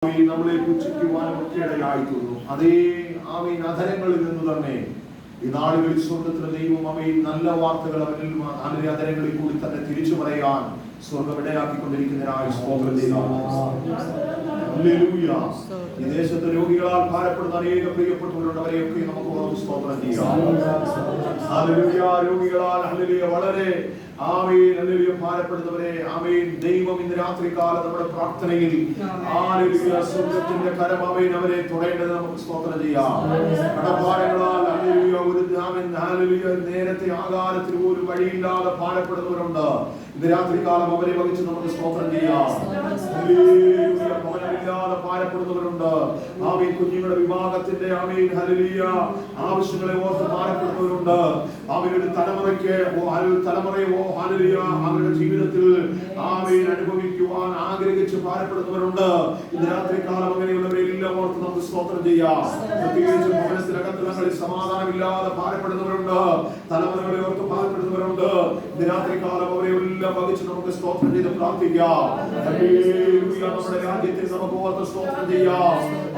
നമ്മളെ പുച്ഛിക്കുവാനും ഒക്കെ ഇടയായിത്തീർന്നു. അതേ ആമീൻ അധരങ്ങളിൽ നിന്ന് തന്നെ ഈ നാളുകളിൽ സ്വർഗത്തിലെ ദൈവം ആമീൻ നല്ല വാർത്തകൾ അവരുടെ അധരങ്ങളിൽ കൂടി തന്നെ തിരിച്ചു പറയാൻ സ്വർഗം ഇടയാക്കിക്കൊണ്ടിരിക്കുന്നതിനായി സ്തോത്രം ചെയ്യുന്നു. ഹല്ലേലൂയ. ഈ ദേശത്തെ രോഗികളാൽ ഭാരപ്പെടുന്ന അനേക പ്രിയപ്പെട്ടവരുണ്ട്, അവരെയൊക്കെ നമുക്ക് സ്തോത്രം ചെയ്യാം. ഹല്ലേലൂയ. രോഗികളാൽ ഹല്ലേലൂയ വളരെ ആമേൻ ഹല്ലേലൂയ ഭാരപ്പെടുന്നവരെ ആമേൻ ദൈവം ഇന്ന് രാത്രികാലം നമ്മുടെ പ്രാർത്ഥനയിൽ ഹല്ലേലൂയ സ്വർഗ്ഗത്തിന്റെ കരം ആമേൻ അവരെ തൊടേണ്ടത് നമുക്ക് സ്തോത്രം ചെയ്യാം. കടഭാരങ്ങളാൽ ഹല്ലേലൂയ ഒരു ആമേൻ ഹല്ലേലൂയ നേരത്തെ ആകാരത്തിന് പോലും വഴിയില്ലാതെ ഭാരപ്പെടുന്നവരുണ്ട്. ഇന്ന് രാത്രികാലം അവരെ വഹിച്ച് നമുക്ക് സ്തോത്രം ചെയ്യാം. ഹല്ലേലൂയ. ഭവനമില്ലാതെ ഭാരപ്പെടുന്നവരുണ്ട്. ആമേൻ കുഞ്ഞുങ്ങളുടെ വിവാഹത്തിന്റെ ആമേൻ ഹല്ലേലൂയ ആവശ്യങ്ങളെ ഓർത്ത് ഭാരപ്പെടുന്നവരുണ്ട്. ആമേൻ ഒരു തലമുറയ്ക്ക് തലമുറയോ ഹല്ലേലൂയ അവരുടെ ജീവിതത്തിൽ ആമേൻ അനുഭവിക്കുവാൻ ആഗ്രഹിച്ച് ഭാരപ്പെടുന്നവരുണ്ട്. ഇന്ന് രാത്രികാലം അങ്ങനെയുള്ളവരെല്ലാം ഓർത്ത് നമുക്ക് സ്തോത്രം ചെയ്യാം. പ്രത്യേകിച്ച് ഭവനത്തിനകത്തുള്ളങ്ങളിൽ സമാധാനമില്ലാതെ ഭാരപ്പെടുന്നവരുണ്ട്, തലമുറകളെ ഓർത്ത് ഭാരപ്പെടുന്നവരുണ്ട്. ഇന്ന് രാത്രികാലം അവരെ എല്ലാം വഹിച്ച് നമുക്ക് സ്തോത്രം ചെയ്ത് പ്രാർത്ഥിക്കാം. ഹല്ലേലൂയ. നമ്മുടെ രാജ്യത്തെ നമുക്ക് ഓർത്ത് സ്തോത്രം ചെയ്യാം.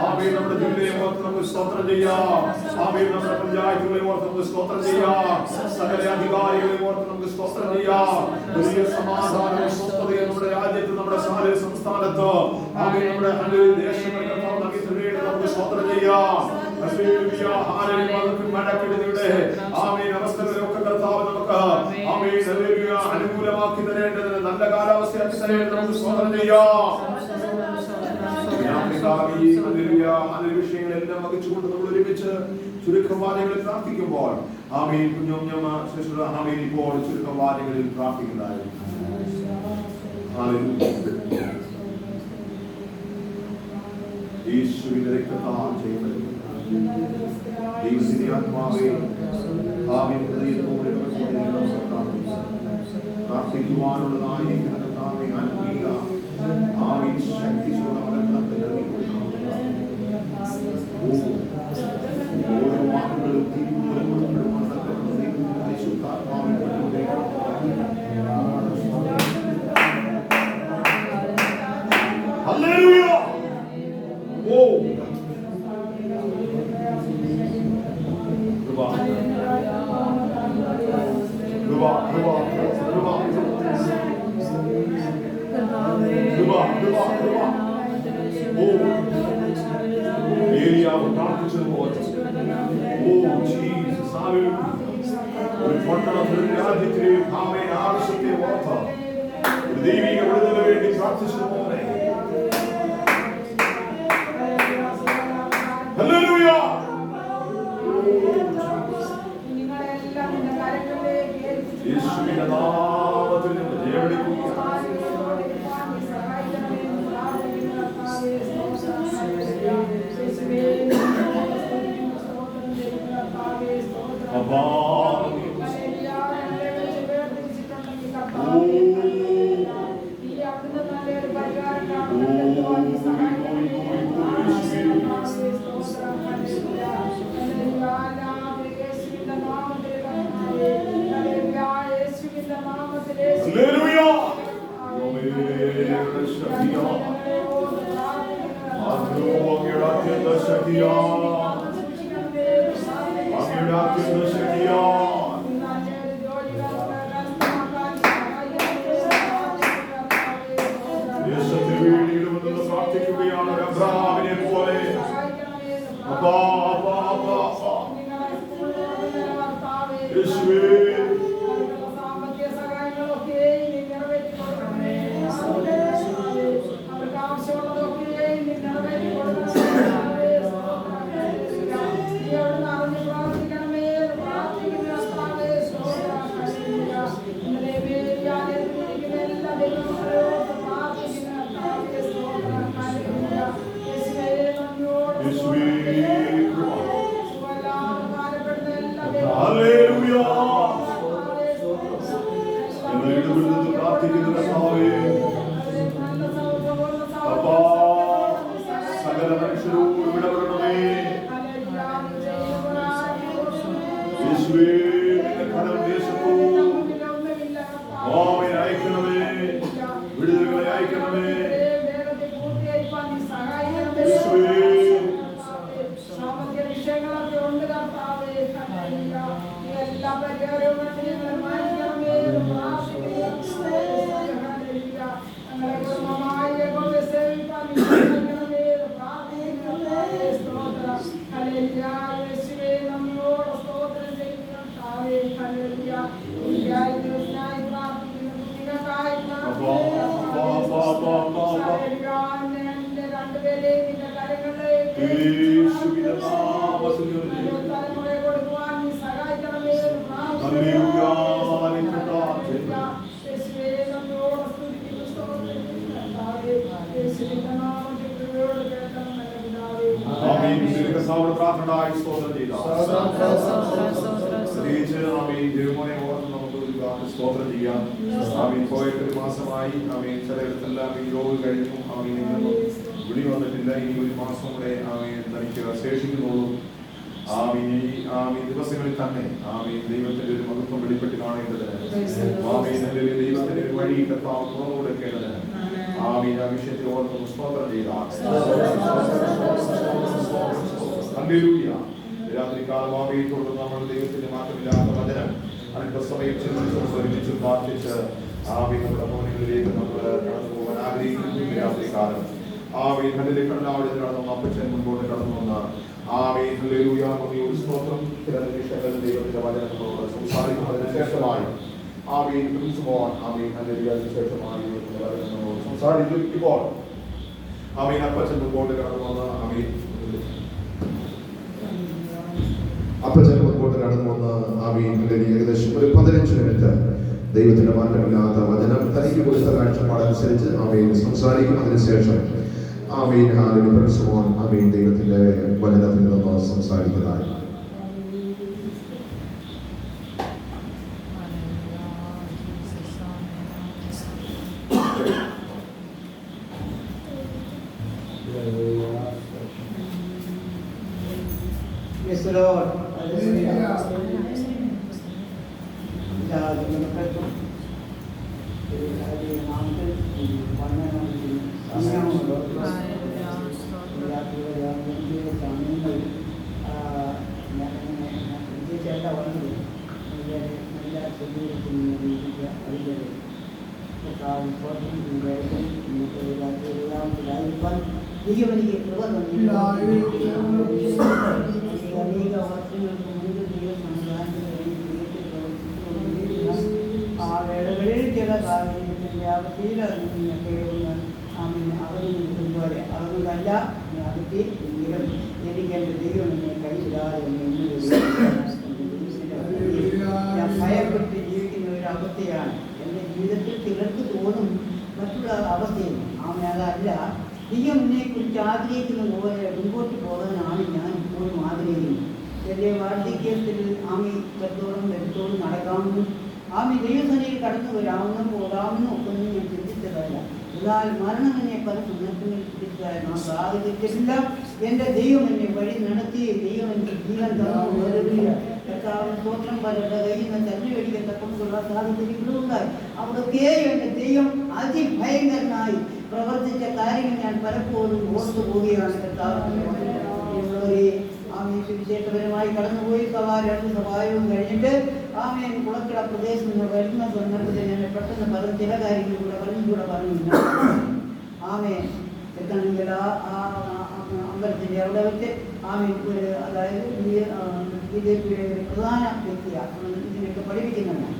ആമേൻ നമ്മുടെ ജില്ലയെ ഓർത്ത് നമുക്ക് സ്തോത്രം ചെയ്യാം. ആമേൻ നമ്മുടെ പഞ്ചായത്തുകളെ ഓർത്ത് നമുക്ക് സ്തോത്രം ചെയ്യാം. സകല അധികാരികളെ ഓർത്ത് നമുക്ക് സ്തോത്രം ചെയ്യാം. വലിയ സമാധാനവും സ്വസ്ഥതയും നമ്മുടെ രാജ്യത്ത്, നമ്മുടെ സംസ്ഥാനത്ത് ആമേൻ നമ്മുടെ ദേശങ്ങളിൽ നമുക്ക് സ്തോത്രം ചെയ്യാം. ഹല്ലേലൂയ. ഹല്ലേലൂയ. മടക്കിടുന്നതിലൂടെ ആമേൻ അവസ്ഥകളൊക്കെ കർത്താവ് നമുക്ക് ആമേൻ ഹല്ലേലൂയ അനുകൂലമാക്കി തരേണ്ടതിന് നല്ല കാലാവസ്ഥയാക്കി തരേണ്ടതിന് നമുക്ക് സ്തോത്രം ചെയ്യാം. വിഷയങ്ങളെല്ലാം വഹിച്ചുകൊണ്ട് നമ്മൾ ഒരുമിച്ച് ചുരുക്കം വാചകങ്ങളിൽ പ്രാർത്ഥിക്കുമ്പോൾ ആമേൻ കുഞ്ഞുഞ്ഞമ്മ ആമേൻ ഇപ്പോൾ ചുരുക്കം വാചകങ്ങളിൽ പ്രാർത്ഥിക്കുന്നതായിരുന്നു. യേശുവിന്റെ രക്തത്താൽ ചെയ്യുന്നത് ദൈവത്തിന്റെ ആത്മാവേ ആമേൻ ഹൃദയത്തോടെ പ്രാർത്ഥിക്കുവാനുള്ളതായിരിക്കുന്ന കർത്താവേ ആത്മീയ ആമേൻ ശക്തി ഓരോ വാക്കുകളും ഹല്ലേലൂയ. ഓ കൃപ കൃപ കൃപ കൃപ കൃപ കൃപ. ഓ ഏലിയാവ് പ്രാർത്ഥിച്ചതുപോലെ ഓ ജീസസ് ഹല്ലേലൂയ. ഒരു പട്ടണത്തിൽ രാജ്യത്തിലെ ആമേൻ ആവശ്യത്തെ ഓർത്ത് ഒരു ദൈവിക വിടുതലിന് വേണ്ടി പ്രാർത്ഥിച്ചതുപോലെ ഹല്ലേലൂയ. യേശുവിന്റെ നാമത്തിൽ ജയവിളിക്കുക. അപ്പാ പ്രാർത്ഥിക്കുകയാണ് അബ്രഹാമിനെ പോലെ. Hallelujah. സ്തോത്രം ചെയ്യാം. പോയിട്ട് ഒരു മാസമായി ചിലയിടത്തെല്ലാം ഈ രോഗം കഴിഞ്ഞു. വിളി വന്നിട്ടില്ല. ഇനി ഒരു മാസം കൂടെ തനിക്ക് ശേഷിക്കുന്നുള്ളൂ. ദിവസങ്ങളിൽ തന്നെ ദൈവത്തിന്റെ ഒരു മഹത്വം വെളിപ്പെട്ട് കാണേണ്ടതിന് ദൈവത്തിന്റെ ഒരു വഴി കർത്താവ് തുറന്നു കൊടുക്കേണ്ടതിന് ആ വിഷയത്തിൽ ഓർക്കുന്നു സ്തോത്രം ചെയ്താൽ രാത്രികാലം തുടർന്ന് നമ്മൾ ദൈവത്തിന്റെ മാറ്റമില്ലാത്ത വചനം അല്പസമയം ഒരുമിച്ച് പ്രാർത്ഥിച്ച് നമ്മുടെ ഭവനങ്ങളിലേക്ക് നമ്മൾ കടന്നു പോകാൻ ആഗ്രഹിക്കുന്നു. രാത്രികാലം കണ്ണിലേക്ക് കടന്നു അപ്പച്ചൻ മുൻപോട്ട് കടന്നു വന്ന സ്തോത്രം ദൈവത്തിന്റെ വചനം നമ്മളോട് സംസാരിക്കുന്നതിന് ശേഷമായി സംസാരിക്കുമ്പോൾ അപ്പച്ചൻ മുൻപോട്ട് കടന്നു വന്ന അപ്പച്ചൻ മുൻപോട്ട് കടന്നു വന്ന് ഏകദേശം ഒരു 15 മിനിറ്റ് ദൈവത്തിന്റെ മാറ്റമില്ലാത്ത വചനം തനിക്ക് കൊടുത്ത കാഴ്ചപ്പാടനുസരിച്ച് സംസാരിക്കും. അതിനുശേഷം ദൈവത്തിന്റെ വചനത്തിൽ നിന്ന് സംസാരിക്കുന്നതായി. ഭയപ്പെട്ട് ജീവിക്കുന്ന ഒരു അവസ്ഥയാണ് എൻ്റെ ജീവിതത്തിൽ. ചിലർക്ക് തോന്നും മറ്റുള്ള അവസ്ഥയും അതല്ല. ദൈവം എന്നെ കുറിച്ച് ആഗ്രഹിക്കുന്ന പോലെ മുൻപോട്ട് പോകാനാണ് ഞാൻ ഇപ്പോഴും ആഗ്രഹിക്കുന്നത്. എൻ്റെ വാർദ്ധക്യത്തിൽ കത്തോളം വരുത്തോളം നടക്കാമെന്നും ദൈവസേനയിൽ കടന്നു വരാമെന്നും പോകാമെന്നും ഒക്കെ ഒന്നും ഞാൻ ചിന്തിച്ചതല്ല. എന്നാൽ മരണം എന്നെ പല സന്ദർഭങ്ങളിൽ ചിന്തിച്ചാൽ നാം സാഹചര്യത്തില്ല. എൻ്റെ ദൈവം എന്നെ വഴി നടത്തി. ദൈവം എനിക്ക് ജീവൻ തന്നു. കർത്താവിന് സ്തോത്രം. പലരുടെ കയ്യിൽ നിന്ന് തല്ലുകടിക്കത്തക്കൊണ്ടുള്ള സാഹചര്യങ്ങളും ഉണ്ടായി. അവിടെയൊക്കെയും എൻ്റെ ദൈവം അതിഭയങ്കരനായി പ്രവർത്തിച്ച കാര്യങ്ങൾ ഞാൻ പലപ്പോഴും ഓർത്തു പോവുകയാണ്. കർത്താവിൻ്റെ സുവിശേഷപരമായി കടന്നുപോയി 2 സഭായവും കഴിഞ്ഞിട്ട് കുളക്കട പ്രദേശത്ത് നിന്ന് വരുന്ന സന്ദർഭത്തിൽ ഞാൻ പെട്ടെന്ന് പറഞ്ഞ ചില കാര്യങ്ങൾ കൂടെ പറഞ്ഞില്ല. എത്തണമെങ്കിൽ അമ്പലത്തിൻ്റെ അവിടെ വെച്ച് അതായത് BJPയുടെ ഒരു പ്രധാന വ്യക്തിയാണ് ഇതിനൊക്കെ പഠിപ്പിക്കുന്നതാണ്.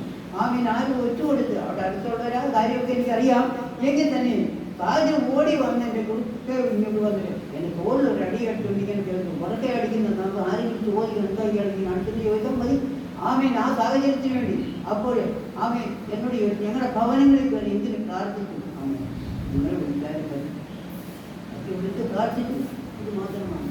ആരും ഒറ്റുകൊടുത്ത് അവിടെ അടുത്തുള്ളവരാ കാര്യമൊക്കെ എനിക്കറിയാം. എങ്കിൽ തന്നെ സാഹചര്യം ഓടി വന്ന് എൻ്റെ കുറുക്കെ ഇങ്ങോട്ട് വന്നിട്ട് എൻ്റെ തോളിൽ ഒരു അടി അടിച്ചുകൊണ്ടിരിക്കാൻ കേൾക്കും. ഉറക്കെ അടിക്കുന്നത് നമുക്ക് ആരെങ്കിലും ചോദിക്കണം എന്തായി അടിക്കുന്നു അടുത്തത് ചോദിച്ചാൽ മതി. ആ സാഹചര്യത്തിന് വേണ്ടി അപ്പോൾ എന്നോട് ചോദിച്ചു ഞങ്ങളുടെ ഭവനങ്ങളിൽ കയറി എന്തിന് പ്രാർത്ഥിച്ചു. നിങ്ങൾ വിളിച്ച് പ്രാർത്ഥിച്ചു. ഇത് മാത്രമാണ്.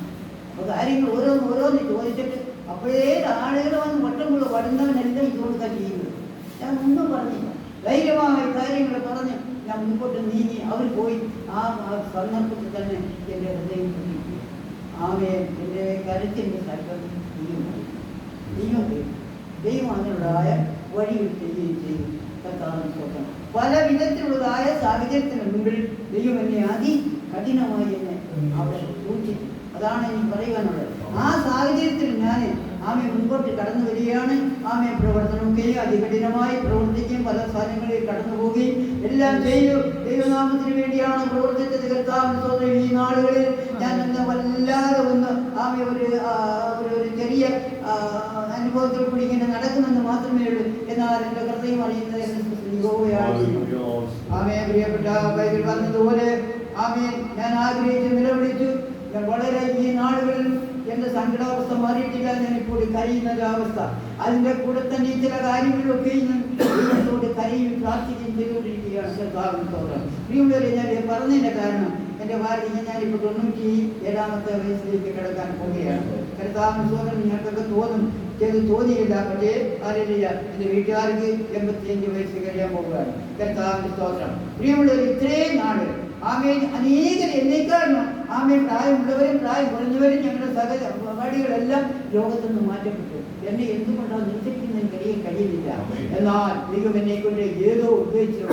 അപ്പോൾ കാര്യങ്ങൾ ഓരോന്ന് ചോദിച്ചിട്ട് അപ്പോഴേ ആളുകൾ വന്ന് വട്ടംകുള്ള വരുന്നവനെല്ലാം ഇതുകൊടുക്കാൻ ചെയ്യുന്നത്. ഞാൻ ഒന്നും പറഞ്ഞില്ല. ധൈര്യമായ കാര്യങ്ങൾ പറഞ്ഞ് ഞാൻ മുൻപോട്ട് നീങ്ങി. അവർ പോയി ആ സന്ദർഭത്തിൽ തന്നെ എൻ്റെ ഹൃദയം പൊട്ടിക്കും. എൻ്റെ കരുത്തിൻ്റെ സർക്കാർ ദൈവം അതിനുള്ളതായ വഴികൾ ചെയ്യുകയും ചെയ്തു. കർത്താവിന് പല വിധത്തിലുള്ളതായ സാഹചര്യത്തിന് മുമ്പിൽ ദൈവം എന്നെ കഠിനമായി എന്നെ അവിടെ സൂക്ഷിച്ചു. അതാണ് എനിക്ക് പറയുവാനുള്ളത്. ആ സാഹചര്യത്തിൽ ഞാൻ ആമെ മുമ്പോട്ട് കടന്നു വരികയാണ്. ആമെ പ്രവർത്തനമൊക്കെയും അതികഠിനമായി പ്രവർത്തിക്കുകയും പല സ്ഥലങ്ങളിൽ കടന്നു പോവുകയും എല്ലാം ചെയ്തു. ദൈവനാമത്തിന് വേണ്ടിയാണ് പ്രവർത്തിച്ചത്. കർത്താവിന്റെ സ്തോത്രം. ഈ നാളുകളിൽ ഞാൻ വല്ലാതെ ആമെ ഒരു ചെറിയ അനുഭവത്തിൽ കൂടി ഇങ്ങനെ നടക്കുമെന്ന് മാത്രമേ ഉള്ളൂ. എന്നാൽ എൻ്റെ ഹൃദയം അറിയുന്നത് ആമേ പ്രിയപ്പെട്ട ബൈബിൾ പറഞ്ഞതുപോലെ ആമേ ഞാൻ ആഗ്രഹിച്ച് നിലവിളിച്ചു. ഞാൻ വളരെ ഈ നാളുകളിൽ എന്റെ സങ്കടാവസ്ഥ മാറിയിട്ടില്ല. ഞാൻ ഇപ്പോൾ കരയുന്ന അവസ്ഥ. അതിൻ്റെ കൂടെ തന്നെ ചില കാര്യങ്ങളിലൊക്കെ ദൈവത്തോട് കരയും പ്രാർത്ഥിക്കുകയും ചെയ്തുകൊണ്ടിരിക്കുകയാണ്. പ്രിയമുള്ളവരെ, ഞാൻ പറഞ്ഞതിൻ്റെ കാരണം എൻ്റെ ഭാര്യ ഞാനിപ്പോൾ 97-ാമത്തെ വയസ്സിലേക്ക് കിടക്കാൻ പോവുകയാണ്. കർത്താവിന്റെ സ്തോത്രം. നിങ്ങൾക്കൊക്കെ തോന്നിയില്ല. പക്ഷേ ആരെയില്ല, എൻ്റെ വീട്ടുകാർക്ക് 85 വയസ്സ് കഴിയാൻ പോവുകയാണ്. കർത്താവിന്റെ സ്തോത്രം. പ്രിയമുള്ളവർ, ഇത്രയും നാട് ആമേൻ അനേകർ എന്നേക്കാളും ആമേൻ പ്രായമുള്ളവരും പ്രായം കുറഞ്ഞവരും ഞങ്ങളുടെ സഹപാഠികളെല്ലാം ലോകത്തു നിന്ന് മാറ്റപ്പെട്ടു. എന്നെ എന്തുകൊണ്ടാണ് നിർത്തിക്കുന്നതിന് കഴിയുന്നില്ല. എന്നാൽ ദൈവം എന്നെ കൊണ്ട് ഏതോ ഉദ്ദേശിച്ചു.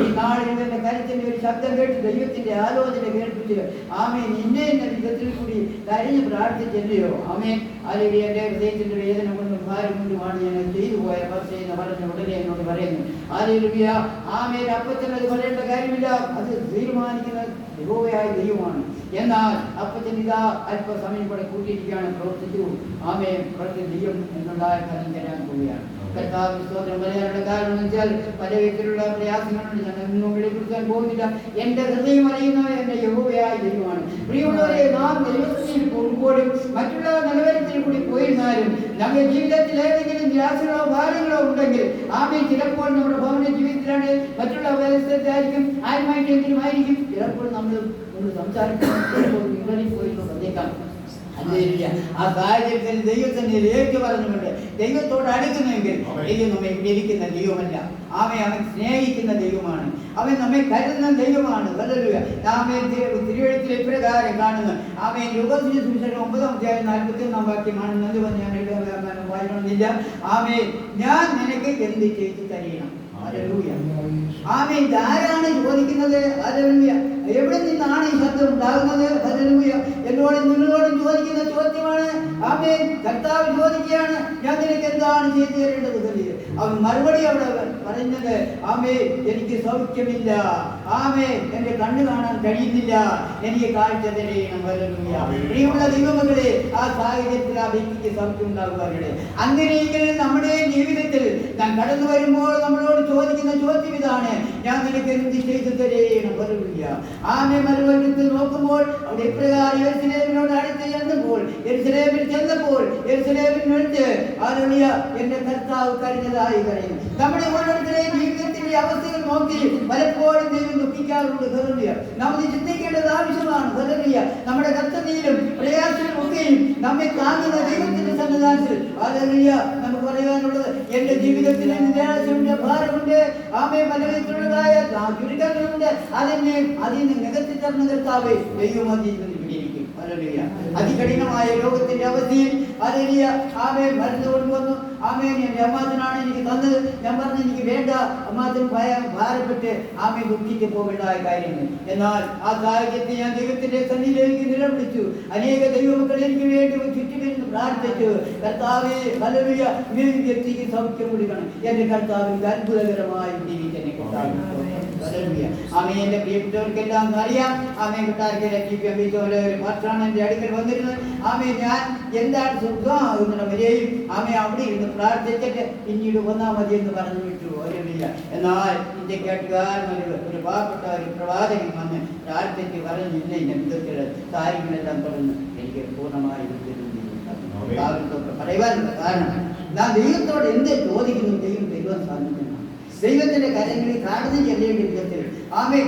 ഈ നാളിൽ എന്റെ കരുത്തിന്റെ ഒരു ശബ്ദം കേട്ട് ദൈവത്തിന്റെ ആലോചന കേൾപ്പിച്ച് ആമേൻ നിന്നെ എന്ന വിധത്തിൽ കൂടി കരഞ്ഞ് പ്രാർത്ഥിച്ചല്ലയോ ആമേൻ. അല്ലെങ്കിൽ എന്റെ ഹൃദയത്തിന്റെ വേദന കൊണ്ടും ഭാരം കൊണ്ടുമാണ് ഞാൻ ചെയ്തു പോയ എന്ന് പറഞ്ഞ ഉടനെ എന്നോട് പറയുന്നു. ആലേലുയ ആമേൻ. അപ്പച്ചനത് പറയേണ്ട കാര്യമില്ല. അത് തീരുമാനിക്കുന്ന യഹോവയായ ദൈവമാണ്. എന്നാൽ അപ്പച്ചൻ ഇതാ അല്പസമയം കൂടെ കൂട്ടിയിരിക്കുകയാണ്. പ്രവർത്തിച്ചു ആമേൻ. ദൈവം എന്നുണ്ടായ ഫലം തരാൻ പോവുകയാണ്. കർത്താവിന്റെ സ്തോത്രം. പറയാനുള്ള കാരണം എന്ന് വെച്ചാൽ പല വിധത്തിലുള്ള പ്രയാസങ്ങളുണ്ട്. ഞാൻ ഒന്നും വെളിപ്പെടുത്താൻ പോകുന്നില്ല. എന്റെ ഹൃദയം അറിയുന്ന എന്റെ യഹോവയായ ദൈവമാണ്. പ്രിയമുള്ളവരെ, നാം ദൈവത്തിൽ പോകുമ്പോഴും മറ്റുള്ള നിലവാരത്തിൽ കൂടി പോയിരുന്നാലും നമ്മുടെ ജീവിതത്തിൽ ഏതെങ്കിലും നിരാശകളോ ഭാരങ്ങളോ ഉണ്ടെങ്കിൽ ആമേൻ ചിലപ്പോൾ നമ്മുടെ ഭവന ജീവിതത്തിലാണ്, മറ്റുള്ള വ്യവസ്ഥയിലായിരിക്കും, ആരുമായിട്ടെങ്കിലും ആയിരിക്കും. ചിലപ്പോൾ നമ്മൾ സംസാരിക്കുമ്പോൾ ഇടറിപ്പോയിരുന്നു വന്നേക്കാം. ആ സാഹചര്യത്തിൽ ദൈവത്തിന്റെ ഏറ്റു പറഞ്ഞുകൊണ്ട് ദൈവത്തോട് അടുക്കുന്നെങ്കിൽ ദൈവം നമ്മെ വിളിക്കുന്ന ദൈവമല്ല. അവൻ സ്നേഹിക്കുന്ന ദൈവമാണ്. അവൻ നമ്മെ കരുതുന്ന ദൈവമാണ്. തിരുവഴുത്തിൽ ഇപ്രകാരം കാണുന്നു. അവൻ ലുക്കോസിന്റെ സുവിശേഷം 9-ാം വാക്യമാണെന്ന് ഞാൻ വായിക്കണമെന്നില്ല. ഞാൻ നിനക്ക് എന്ത് ചെയ്തു തരണം. ആമേൻ. ആരാണ് ചോദിക്കുന്നത്? ഹല്ലേലൂയ. എവിടെ നിന്നാണ് ഈ ശബ്ദം ഉണ്ടാകുന്നത്? ഹല്ലേലൂയ. എന്നോടും നിങ്ങളോടും ചോദിക്കുന്ന ചോദ്യമാണ്. ആമേൻ. കർത്താവ് ചോദിക്കുകയാണ്, ഞാൻ നിനക്ക് എന്താണ് ചെയ്തു തരേണ്ടത്? അവൻ മറുപടി അവിടെ പറയുന്നത്, ആമേൻ, എനിക്ക് സൗഖ്യമില്ല. ആമേൻ, എന്റെ കണ്ണ് കാണാൻ കഴിയുന്നില്ല, എനിക്ക് കാഴ്ച തരയണം. ഹല്ലേലൂയ. പ്രിയമുള്ള ദൈവമക്കളെ, ആ സാഹചര്യത്തിൽ ആ വ്യക്തിക്ക് സൗഖ്യം ഉണ്ടാകുവാനുണ്ട്. അങ്ങനെയെങ്കിൽ നമ്മുടെ ജീവിതത്തിൽ ഞാൻ കടന്നു വരുമ്പോൾ നമ്മളോട് ചോദിക്കുന്ന ചോദ്യം ഇതാണ്, ഞാൻ നിനക്ക് എന്ത് ചെയ്തു തരേണം? ഹല്ലേലൂയ. ആമേൻ. മറുവശത്ത് നോക്കുമ്പോൾ അവിടെ ഇപ്രകാരം യെരൂശലേമിനോട് അടുത്ത് ചെന്നപ്പോൾ യെരൂശലേമിൽ യെരൂശലേമിനടുത്ത് ഹല്ലേലൂയ എന്റെ കർത്താവ് കരഞ്ഞതായി പറയുന്നു. നമ്മുടെ ഓരോരുത്തരുടെയും ജീവിതത്തിന്റെ അവസ്ഥകൾ നോക്കി പലപ്പോഴും ദൈവം ദുഃഖിക്കാറുണ്ട്. ഹല്ലേലൂയ. നാം ചിന്തിക്കേണ്ടത് ആവശ്യമാണ്. ഹല്ലേലൂയ. നമ്മുടെ കഷ്ടതയിലും പ്രയാസത്തിലും ഒക്കെയും നമ്മെ താങ്ങുന്ന ദൈവത്തിന്റെ സന്നിധാനത്തിൽ ഹല്ലേലൂയ നമുക്ക് പറയാനുള്ളത്, എന്റെ ജീവിതത്തിൽ നിരാശയുണ്ട്, ഭാരമുണ്ട്, ആമേൻ, പലവിധത്തിലുള്ളതായ ചുരുക്കങ്ങളുണ്ട്. അതിന് നികത്തി തരുന്ന കർത്താവേ ദൈവം അതിൽ പിടിയിരിക്കും. ഹല്ലേലൂയ. അതികഠിനമായ ലോകത്തിന്റെ അവസ്ഥയിൽ ഹല്ലേലൂയ ആമേൻ മരുന്ന് കൊണ്ടുവന്നു. ആമേൻ, എന്റെ അമ്മാച്ചനാണ് എനിക്ക് തന്നത്. ഞാൻ പറഞ്ഞു, എനിക്ക് വേണ്ട. അമ്മാച്ചൻ ഭാരപ്പെട്ട് ആമേൻ ദുഃഖിച്ച് പോകേണ്ടതായ കാര്യങ്ങൾ. എന്നാൽ ആ സാഹചര്യത്തിൽ ഞാൻ ദൈവത്തിന്റെ സന്നിധിയിലേക്ക് നിലവിളിച്ചു. അനേക ദൈവമക്കൾ എനിക്ക് വേണ്ടി ചുറ്റുമിരുന്ന് പ്രാർത്ഥിച്ചു. കർത്താവേ ഹല്ലേലൂയ, ഈ വ്യക്തിക്ക് സൗഖ്യം കൊടുക്കണം. എന്റെ കർത്താവിന്റെ അത്ഭുതകരമായ ജീവിതത്തിനെ ആമേൻ. എന്റെ പ്രിയപ്പെട്ടവർക്കെല്ലാം അറിയാം. ആമേൻ. കൊട്ടാരക്കര പാത്രാണ് എന്റെ അടുക്കൽ വന്നിരുന്നത്. ആമേൻ, ഞാൻ എന്താണ് സുഖമാകുന്ന വരെയും ആമേൻ അവിടെ ഇരുന്ന് പ്രാർത്ഥിച്ചിട്ട് പിന്നീട് വന്നാൽ മതി എന്ന് പറഞ്ഞു വിട്ടു. ഹല്ലേലൂയ. എന്നാൽ എന്റെ കേട്ടുകാരൻ ഒരു പാവപ്പെട്ട ഒരു പ്രവാചകൻ വന്ന് പ്രാർത്ഥിച്ച് പറഞ്ഞില്ല എന്റെ വിധത്തിലുള്ള കാര്യങ്ങളെല്ലാം തുറന്ന് എനിക്ക് പൂർണ്ണമായി പറയുവാനുള്ള കാരണം, ഞാൻ ദൈവത്തോട് എന്ത് ചോദിക്കുന്നു ദൈവം തരുവാൻ സാധിക്കുന്നു. ദൈവത്തിന്റെ കാര്യങ്ങളിൽ കാണുന്ന ചെല്ലേണ്ട വിധത്തിൽ ആമേൻ.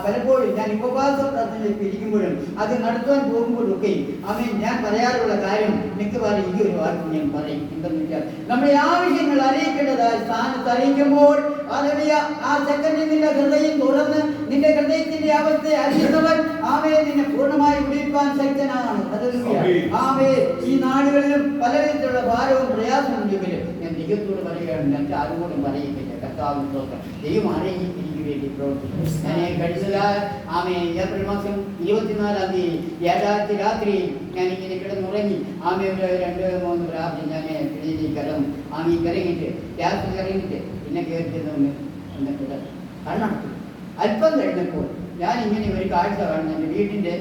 പലപ്പോഴും ഞാൻ ഉപവാസ പ്രാർത്ഥനയിലേക്ക് ഇരിക്കുമ്പോഴും അത് നടത്തുവാൻ പോകുമ്പോഴൊക്കെ ആമേൻ ഞാൻ പറയാറുള്ള കാര്യം മിക്കവാറും ഈ ഒരു വാക്ക് ഞാൻ പറയും. എന്തെന്ന് വെച്ചാൽ, നമ്മുടെ ആവശ്യങ്ങൾ അറിയിക്കേണ്ടതായ സ്ഥാനത്ത് അറിയിക്കുമ്പോൾ ഹല്ലേലൂയ ആ സെക്കൻഡിൽ നിന്റെ ഹൃദയം തുറന്ന് നിന്റെ ഹൃദയത്തിന്റെ അവസ്ഥ അറിയുന്നവൻ ആമേൻ നിന്നെ പൂർണ്ണമായി വിടുവിക്കാൻ ശക്തനാണ്. ഹല്ലേലൂയ. ആമേൻ. ഈ നാടുകളിലും പലവിധത്തിലുള്ള ഭാരവും പ്രയാസവും ഉണ്ടെങ്കിലും ഞാൻ ദൈവത്തോട് പറയുകയാണ്, ഞാൻ ആരോടും പറയിപ്പില്ല. കർത്താവിന്റെ സ്തോത്രം. ദൈവം അറിയിക്കും എനിക്ക് വേണ്ടി പ്രവർത്തിക്കും. ഞാൻ കഴിഞ്ഞ ഏപ്രിൽ മാസം 24-ാം തീയതി 7 രാത്രി ഞാനിങ്ങനെ കിടന്നുറങ്ങി. ഒരു 2-3 പ്രാവശ്യം ഞാൻ കിടന്നിട്ട് കിടന്നു. കിടങ്ങിയിട്ട് രാത്രി ഇറങ്ങിയിട്ട് പിന്നെ കയറിച്ചെന്ന് കണ്ണടച്ചു. അല്പം കഴിഞ്ഞപ്പോൾ ഞാൻ ഇങ്ങനെ ഒരു കാഴ്ച കാണുന്നു. എൻ്റെ വീട്ടിൻ്റെ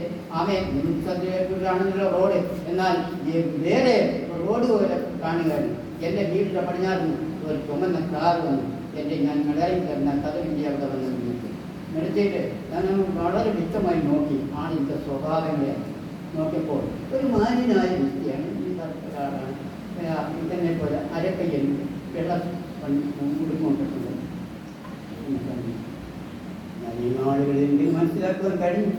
ആണല്ലോ റോഡ്, എന്നാൽ വേറെ റോഡ് പോലെ കാണുകയാണ്. എൻ്റെ വീടിൻ്റെ പടിഞ്ഞാറിന് ഒരു ചുമന്ന കാർ വന്നു. ഞാൻ മലയാളം തരുന്ന കഥവിൻ്റെ അവിടെ വന്ന് നിർത്തിയിട്ട് ഞാൻ വളരെ വ്യക്തമായി നോക്കി ആണിൻ്റെ സ്വഭാവങ്ങളെ നോക്കിയപ്പോൾ ഒരു മാന്യനായ വ്യക്തിയാണ്. ഒരാളാണ്. ഇതന്നെ പോലെ അരക്കയ്യൻ വെള്ളം ഉടുക്കൊണ്ടിട്ടുണ്ട്. ഞാൻ ഈ നാളുകളിൽ എനിക്ക് മനസ്സിലാക്കുവാൻ കഴിഞ്ഞു.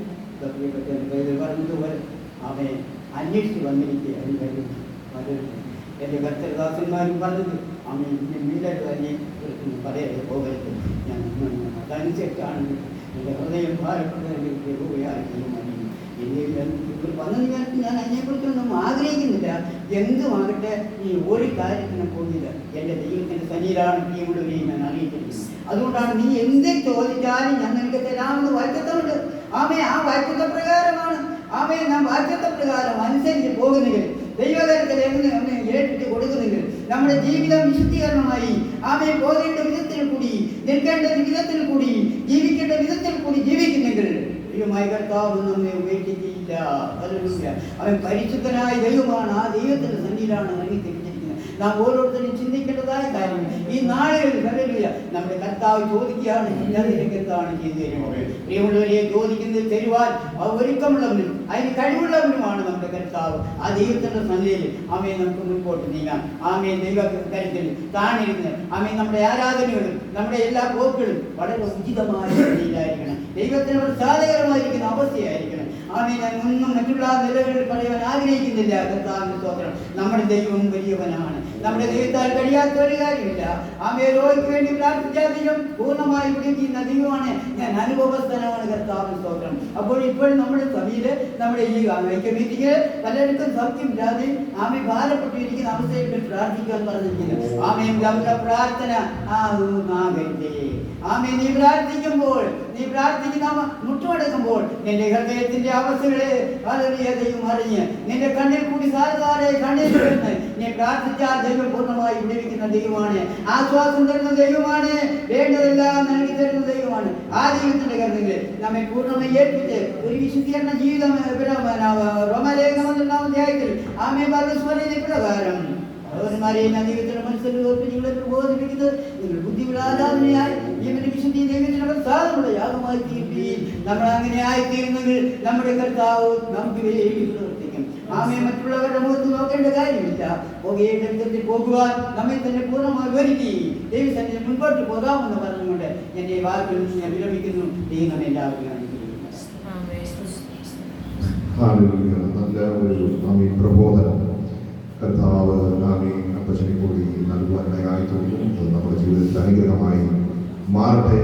പറഞ്ഞതുപോലെ അവയെ അന്വേഷിച്ച് വന്നിരിക്കുകയാണ്. എൻ്റെ കർത്തദാസന്മാരും പറഞ്ഞത് വീട്ടിൽ തന്നെ പറയാതെ പോകരുത്. ഞാൻ അതനുസരിച്ചാണ് എൻ്റെ ഹൃദയം ഭാരപ്പെട്ടതിൻ്റെ വന്നത്. ഞാൻ അതിനെക്കുറിച്ചൊന്നും ആഗ്രഹിക്കുന്നില്ല. എന്തുമാകട്ടെ ഈ ഒരു കാര്യത്തിനും പോകില്ല. എൻ്റെ ദൈവത്തിൻ്റെ സന്നിധിയിലാണ് ഈ മുഴുവനെയും ഞാൻ അറിയിച്ചിരിക്കുന്നത്. അതുകൊണ്ടാണ് നീ എന്ത് ചോദിച്ചാലും ഞാൻ നിനക്ക് തരാമെന്ന് വാക്യത്വമുണ്ട്. ആ വാക്യത്വപ്രകാരമാണ് നാം വാക്യത്വപ്രകാരം അനുസരിച്ച് പോകുന്നെങ്കിൽ, ദൈവകരത്തിൽ എങ്ങനെ കേട്ടിട്ട് കൊടുക്കുന്നെങ്കിൽ, നമ്മുടെ ജീവിതം വിശുദ്ധീകരണമായി പോകേണ്ട വിധത്തിൽ കൂടി, നിൽക്കേണ്ട വിധത്തിൽ കൂടി, ജീവിക്കേണ്ട വിധത്തിൽ കൂടി ജീവിക്കുന്നെങ്കിൽ ദൈവമായ കർത്താവ് നമ്മെ ഉപേക്ഷിക്കില്ല. അവൻ പരിശുദ്ധനായ ദൈവമാണ്. ആ ദൈവത്തിന്റെ സന്നിധിയിലാണ് ഇറങ്ങിത്തിരിച്ചിരിക്കുന്നത്. നാം ഓരോരുത്തരും ചിന്തിക്കേണ്ടതായ കാര്യം ഈ നാളുകളിൽ നമ്മുടെ കർത്താവ് ചോദിക്കുകയാണ്, നിനക്ക് എന്താണ് ചെയ്തു തരുന്നത്? പ്രിയമുള്ളവരെ, ചോദിക്കുന്നത് തരുവാൻ ഒരുക്കമുള്ളവനും അതിന് കഴിവുള്ളവനുമാണ് നമ്മുടെ കർത്താവ്. ആ ദൈവത്തിന്റെ സന്നിധിയിൽ നമുക്ക് മുൻപോട്ട് നീങ്ങാം. ദൈവകരത്തിൽ താണിരുന്ന് നമ്മുടെ ആരാധനകളും നമ്മുടെ എല്ലാ പോക്കുകളും വളരെ ഉചിതമായ രീതിയിലായിരിക്കണം. ദൈവത്തിന് പ്രസാദകരമായിരിക്കുന്ന അവസ്ഥയായിരിക്കണം. ഞാൻ ഒന്നും മറ്റുള്ള നിലകളിൽ പറയാൻ ആഗ്രഹിക്കുന്നില്ല. കർത്താവിന്റെ സ്തോത്രം. നമ്മുടെ ദൈവം വലിയവനാണ്. നമ്മുടെ ദൈവത്താൽ കഴിയാത്ത ഒരു കാര്യമില്ല. രോഗിക്ക് വേണ്ടി പ്രാർത്ഥിച്ചാൽ ദൈവം പൂർണ്ണമായി പിടിക്കുന്ന ദൈവമാണ്. ഞാൻ അനുഭവസ്ഥനാണ്. കർത്താവിന്റെ സ്തോത്രം. അപ്പോൾ ഇപ്പോഴും നമ്മുടെ സഭയില്, നമ്മുടെ ഈ ഐക്യമീറ്റിംഗ് പലർക്കും സൗഖ്യമില്ലാതെ ഭാരപ്പെട്ടിരിക്കുന്ന അവസ്ഥയിൽ പ്രാർത്ഥിക്കാൻ പറഞ്ഞിരിക്കുന്നു. നമ്മുടെ പ്രാർത്ഥന നീ പ്രാർത്ഥിക്കുമ്പോൾ, നീ പ്രാർത്ഥിക്കുന്ന മുട്ടുമടക്കുമ്പോൾ നിന്റെ ഹൃദയത്തിന്റെ അവസ്ഥകളെ ദൈവം അറിഞ്ഞ് നിന്റെ കണ്ണിൽ കൂടി സാധാരണ കണ്ണിൽ വരുന്ന നീ പ്രാർത്ഥിച്ചാൽ ദൈവം പൂർണ്ണമായി വിടുവിക്കുന്ന ദൈവമാണ്. ആശ്വാസം തരുന്ന ദൈവമാണ്. വേണ്ടതെല്ലാം നൽകി തരുന്ന ദൈവമാണ്. ആ ദൈവത്തിന്റെ കരുതൽ നമ്മെ പൂർണ്ണമായി ഏൽപ്പിച്ച് ഒരു വിശുദ്ധീകരണ ജീവിതം റോമലേഖനം 1-ാം അധ്യായത്തിൽ പ്രകാരം ദൈവത്തിന്റെ മനസ്സിൽ ബോധിപ്പിക്കുന്നത് നിങ്ങൾ ബുദ്ധിയുടെ ആരാധനയായി ജീവന്റെ വിശുദ്ധി ദൈവത്തിന് പ്രസാദമുള്ള യാഗമായി തീരുകയും നമ്മൾ അങ്ങനെ ആയിത്തീരുന്നെങ്കിൽ നമ്മുടെ കർത്താവ് നമുക്ക് വേണ്ടി പ്രവർത്തിക്കും. മറ്റുള്ളവരുടെ മുഖത്ത് നോക്കേണ്ട കാര്യമില്ല. പോകേണ്ട വിധത്തിൽ പോകുവാൻ നമ്മെ തന്നെ പൂർണ്ണമായി ഒരുക്കി ദൈവസന്നിധിയിൽ മുൻപോട്ട് പോകാമെന്ന് പറഞ്ഞുകൊണ്ട് എന്റെ വാക്കുകൾ ഞാൻ വിരമിക്കുന്നു. ദൈവം എല്ലാവരും നല്ല ഒരു പ്രബോധനം കർത്താവ് അപ്പച്ചനെ കൂടി നൽകുവാനിടയായി തോന്നുന്നു. അത് നമ്മുടെ ജീവിതത്തിൽ അനുഗ്രഹമായി മാറട്ടെ.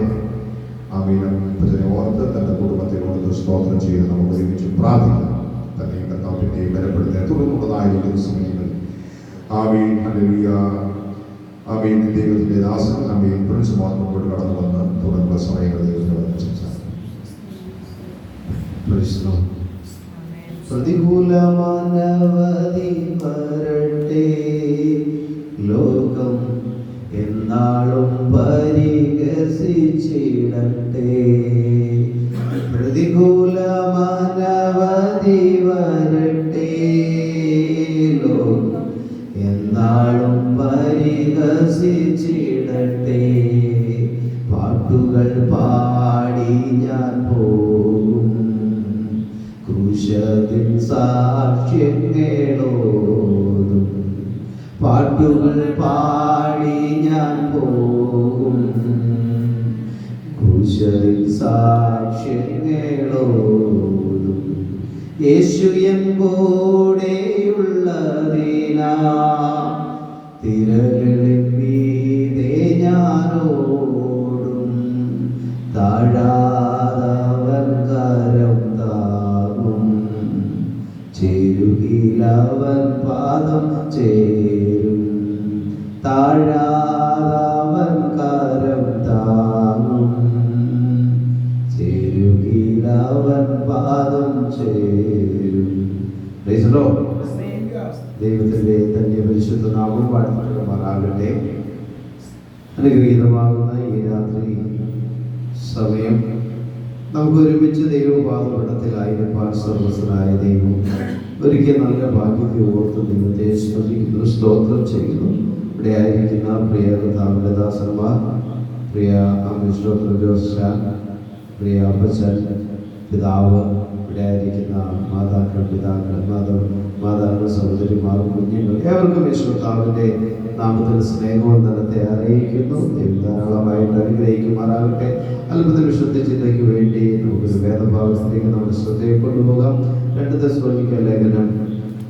അപ്പച്ചനെ ഓർത്ത് തന്റെ കുടുംബത്തിനോട് സ്തോത്രം ചെയ്ത് നമുക്ക് ഒരുമിച്ച് പ്രാർത്ഥിക്കാം. തന്നെ കർത്താവിനെ ബലപ്പെടുത്താൻ തുടർന്നുള്ളതായിരിക്കുന്ന സമയങ്ങളിൽ ദൈവത്തിന്റെ ദാസൻ പ്രിൻസ് മുമ്പോട്ട് കടന്നു വന്ന് തുടർന്നുള്ള സമയങ്ങളിൽ ദൈവത്തിനോട് സംസാരിക്കും. പ്രതികൂലമാനവധി വരട്ടെ, ലോകം എന്നാളും പരിഹസിച്ചിടട്ടെ. പ്രതികൂലമാനവധി വരട്ടെ, ലോകം എന്നാളും പരിഹസിച്ചിടട്ടെ. പാട്ടുകൾ പാടി ഞാൻ പോകും, ക്രൂശത്തിൻ സാക്ഷ്യങ്ങളോതും. പാട്ടുകൾ പാടി ഞാൻ പോകും, ക്രൂശത്തിൻ സാക്ഷ്യങ്ങളോതും. യേശു എൻ കൂടെയുള്ളതിനാ തിരകളിൽ മീതെ ഞാനോടും. താഴാതവൻ കരം താങ്ങും, ചേരുകിലവൻ പാദം ചേരും. താഴാതവൻ കരം താങ്ങും, ദൈവത്തിന്റെ തന്നെ പരിശുദ്ധ നാമം വാഴ്ത്തപ്പെടുമാറാകട്ടെ. അനുഗ്രഹീതമാകുന്ന ഈ രാത്രി സമയം നമുക്ക് ഒരുമിച്ച് ദൈവപാദപീഠത്തിലായിരിക്കാൻ സർവസ്വനായ ദൈവം ഒരിക്കൽ നല്ല ഭാഗ്യത്തെ ഓർത്ത് ദൈവത്തെ സ്തുതിക്കുന്നു, സ്തോത്രം ചെയ്യുന്നു. ഇവിടെ ആയിരിക്കുന്ന പ്രിയ കർത്താവിന്റെ ദാസന്മാർ, പ്രിയ അമിശ്രോത്ര ജോസാൻ, പ്രിയ അപ്പച്ചൻ, പിതാവ്, ഇവിടെ ആയിരിക്കുന്ന മാതാക്കൾ, പിതാക്കൾ, മാതാക്കൾ, സഹോദരിമാർ, കുഞ്ഞുങ്ങൾ, ഏവർക്കും യേശുവിന്റെ നാമത്തിൽ സ്നേഹവന്ദനത്തെ അറിയിക്കുന്നു. ദൈവം ധാരാളമായിട്ട് അനുഗ്രഹിക്കുമാറാകട്ടെ. അത്ഭുത വിശുദ്ധ ചിന്തയ്ക്ക് വേണ്ടി നമുക്കൊരു വേദഭാഗത്തിലേക്ക് നമ്മുടെ ശ്രദ്ധയെ കൊണ്ടുപോകാം. 2 തെസ്സലോനിക്ക ലേഖനം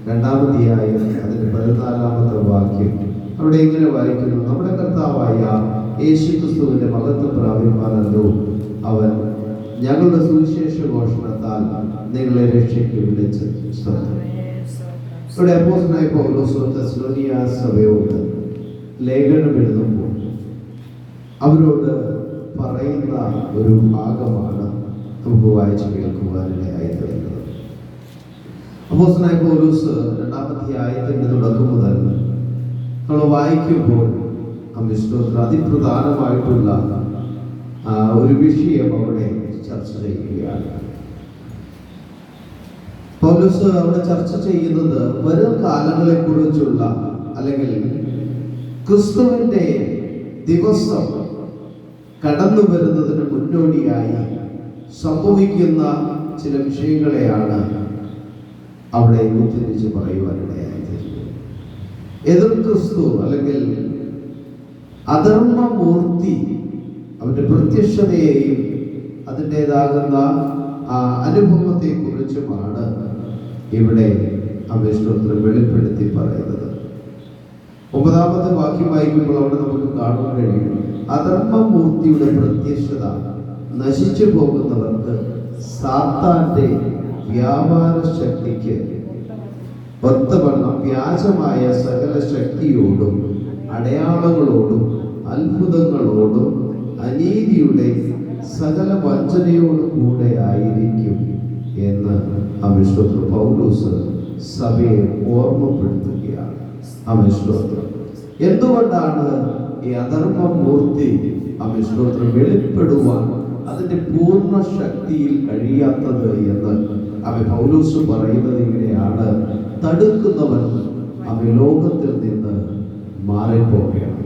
2-ാം അധ്യായം അതിന്റെ 14-ാമത്തെ വാക്യം അവിടെ ഇങ്ങനെ വായിക്കുന്നു: നമ്മുടെ കർത്താവായ യേശുക്രിസ്തുവിന്റെ മഹത്വം പ്രാപിപ്പാനല്ലോ അവൻ ഞങ്ങളുടെ സുവിശേഷ ഘോഷണത്താൽ നിങ്ങളെ രക്ഷയ്ക്ക് വിളിച്ച്. ഇവിടെ അപ്പോസ്തലനായ പൗലോസ് തെസ്സലോനിയ സഭയോട് ലേഖനം എഴുതുമ്പോൾ അവരോട് പറയുന്ന ഒരു ഭാഗമാണ് നമുക്ക് വായിച്ചു കേൾക്കുവാനിടയായി തീർന്നത്. അപ്പോസ്തലനായ പൗലോസ് 2-ാം അധ്യായത്തിന്റെ തുടക്കം മുതൽ നമ്മൾ വായിക്കുമ്പോൾ അതിപ്രധാനമായിട്ടുള്ള ഒരു വിഷയം അവിടെ ചർച്ച ചെയ്യുകയാണ്. പൗലോസ് അവിടെ ചർച്ച ചെയ്യുന്നത് വരും കാലങ്ങളെ കുറിച്ചുള്ള, അല്ലെങ്കിൽ ക്രിസ്തുവിന്റെ ദിവസം കടന്നു വരുന്നതിന് മുന്നോടിയായി സംഭവിക്കുന്ന ചില വിഷയങ്ങളെയാണ് അവിടെ ഉദ്ധരിച്ച് പറയുവാനിടയായി. എതിർ ക്രിസ്തു അല്ലെങ്കിൽ അധർമ്മമൂർത്തി അവന്റെ പ്രത്യക്ഷതയെയും അതിൻ്റെതാകുന്ന അനുഭവത്തെ കുറിച്ചുമാണ് ഇവിടെ അവിശ്വത്തിൽ വെളിപ്പെടുത്തി പറയുന്നത്. 9-ാമത്തെ വാക്യം വായിക്കുമ്പോൾ അവിടെ നമുക്ക് കാണാൻ കഴിയും, അധർമ്മമൂർത്തിയുടെ പ്രത്യക്ഷത നശിച്ചു പോകുന്നവർക്ക് സാത്താന്റെ വ്യാപാര ശക്തിക്ക് ഒത്തവണ്ണം വ്യാജമായ സകല ശക്തിയോടും അടയാളങ്ങളോടും അത്ഭുതങ്ങളോടും അനീതിയുടെ സകല വഞ്ചനയോടും കൂടെ ആയിരിക്കും എന്ന് അവിശ്വത്ര പൗലോസ് സഭയെ ഓർമ്മപ്പെടുത്തുകയാണ്. അവിശ്വത്രം എന്തുകൊണ്ടാണ് ഈ അധർമ്മമൂർത്തി അവിശ്വത്രം വെളിപ്പെടുവാൻ അതിന്റെ പൂർണ്ണ ശക്തിയിൽ കഴിയാത്തത് എന്ന് പൗലോസ് പറയുന്നത് ഇങ്ങനെയാണ്: തടുക്കുന്നവൻ ലോകത്തിൽ നിന്ന് മാറിപ്പോവുകയാണ്.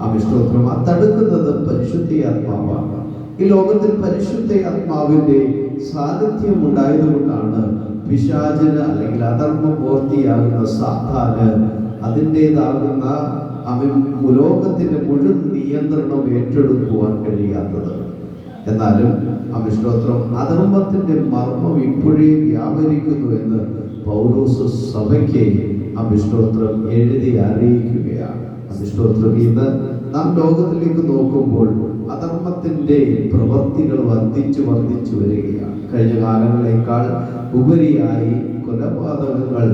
അവിശ്വത്രം ആ തടുക്കുന്നത് പരിശുദ്ധാത്മാവാണ്. ഈ ലോകത്തിൽ പരിശുദ്ധാത്മാവിന്റെ സാന്നിധ്യം ഉണ്ടായതുകൊണ്ടാണ് പിശാചിന് അല്ലെങ്കിൽ അധർമ്മമൂർത്തിയാകുന്ന സാത്താന് അതിൻ്റെതാകുന്ന ലോകത്തിന്റെ മുഴുവൻ നിയന്ത്രണം ഏറ്റെടുക്കുവാൻ കഴിയാത്തത്. എന്നാലും അവിശ്വത്രം അധർമ്മത്തിന്റെ മർമ്മം ഇപ്പോഴേ വ്യാപരിക്കുന്നു എന്ന് പൗലോസ് സഭയ്ക്ക് അവിശ്വത്രം എഴുതി അറിയിക്കുകയാണ്. അവിശ്വത്രം ഇന്ന് നാം ലോകത്തിലേക്ക് നോക്കുമ്പോൾ അധർമ്മത്തിന്റെ പ്രവൃത്തികൾ വർദ്ധിച്ചു വരികയാണ്. കഴിഞ്ഞ കാലങ്ങളേക്കാൾ ഉപരിയായി കൊലപാതകങ്ങൾ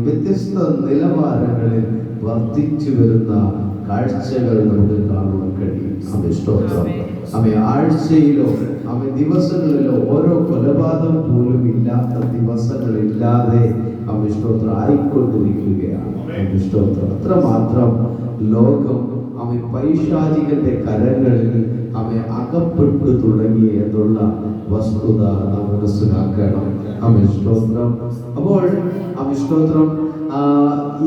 വ്യത്യസ്ത നിലവാരങ്ങളിൽ വർദ്ധിച്ചു വരുന്ന കാഴ്ചകൾ നമുക്ക് കാണുവാൻ കഴിയും. ആഴ്ചയിലോ ദിവസങ്ങളിലോ ഓരോ കൊലപാതകം പോലും ഇല്ലാത്ത ദിവസങ്ങളില്ലാതെ അവിശ്വത്രം ആയിക്കൊണ്ടിരിക്കുകയാണ്. അവിശ്വത്രം അത്രമാത്രം ലോകം പൈശാചികന്റെ കരങ്ങളിൽ അകപ്പെട്ടു തുടങ്ങി എന്നുള്ള വസ്തുത നാം മനസ്സിലാക്കണം. അവിശ്വത്രം അപ്പോൾ അവിശ്വത്രം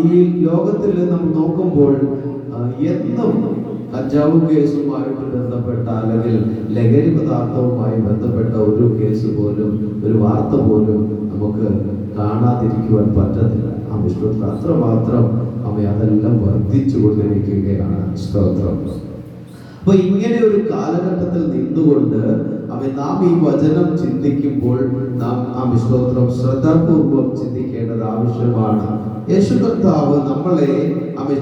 ഈ ലോകത്തിൽ നാം നോക്കുമ്പോൾ എന്നും കഞ്ചാവ് കേസുമായിട്ട് ബന്ധപ്പെട്ട അല്ലെങ്കിൽ ലഹരി പദാർത്ഥവുമായി ബന്ധപ്പെട്ട ഒരു കേസ് പോലും, ഒരു വാർത്ത പോലും നമുക്ക് കാണാതിരിക്കുവാൻ പറ്റത്തില്ല. അവിശ്വത്രം അത്രമാത്രം അതെല്ലാം വർദ്ധിച്ചു കൊണ്ടിരിക്കുകയാണ്. സ്തോത്രം. അപ്പൊ ഇങ്ങനെ ഒരു കാലഘട്ടത്തിൽ നിന്നുകൊണ്ട് നാം ഈ വചനം ചിന്തിക്കുമ്പോൾ നാം അവിശ്വത്രം ശ്രദ്ധാപൂർവം ചിന്തിക്കേണ്ടത് ആവശ്യമാണ്. യേശു കർത്താവ് നമ്മളെ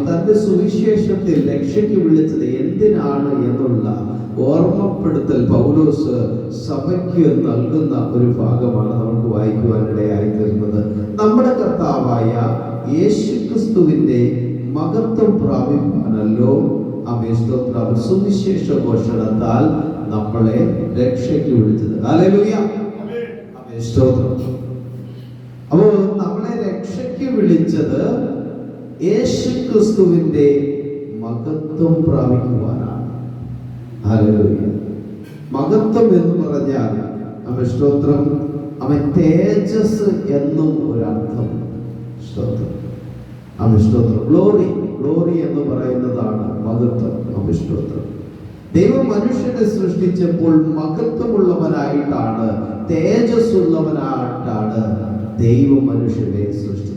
തന്റെ സുവിശേഷത്തിൽ രക്ഷയ്ക്ക് വിളിച്ചത് എന്തിനാണ് എന്നുള്ള ഓർമ്മപ്പെടുത്തൽ പൗലോസ് സഭയ്ക്ക് നൽകുന്ന ഒരു ഭാഗമാണ് നമുക്ക് വായിക്കുവാനിടയായി തീർന്നത്. നമ്മുടെ കർത്താവായ യേശുക്രിസ്തുവിന്റെ മഹത്വം പ്രാപിപ്പാനല്ലോ സുവിശേഷ ഘോഷണത്താൽ നമ്മളെ രക്ഷയ്ക്ക് വിളിച്ചത്. ഹല്ലേലൂയ. അപ്പോൾ നമ്മളെ വിളിച്ചത് യേശുക്രിസ്തുവിന്റെ മഹത്വം പ്രാപിക്കുവാനാണ്. ഹല്ലേലൂയ. മഹത്വം എന്ന് പറഞ്ഞാൽ അവൻ സ്തോത്രം, അവൻ തേജസ് എന്നും ഒരർത്ഥം. സ്തോത്രം, അവൻ സ്തോത്രം. ഗ്ലോറി എന്ന് പറയുന്നതാണ് മഹത്വം. അവൻ സ്തോത്രം. ദൈവം മനുഷ്യനെ സൃഷ്ടിച്ചപ്പോൾ മഹത്വമുള്ളവനായിട്ടാണ്, തേജസ്സുള്ളവനായിട്ടാണ് ദൈവം മനുഷ്യനെ സൃഷ്ടിച്ചത്.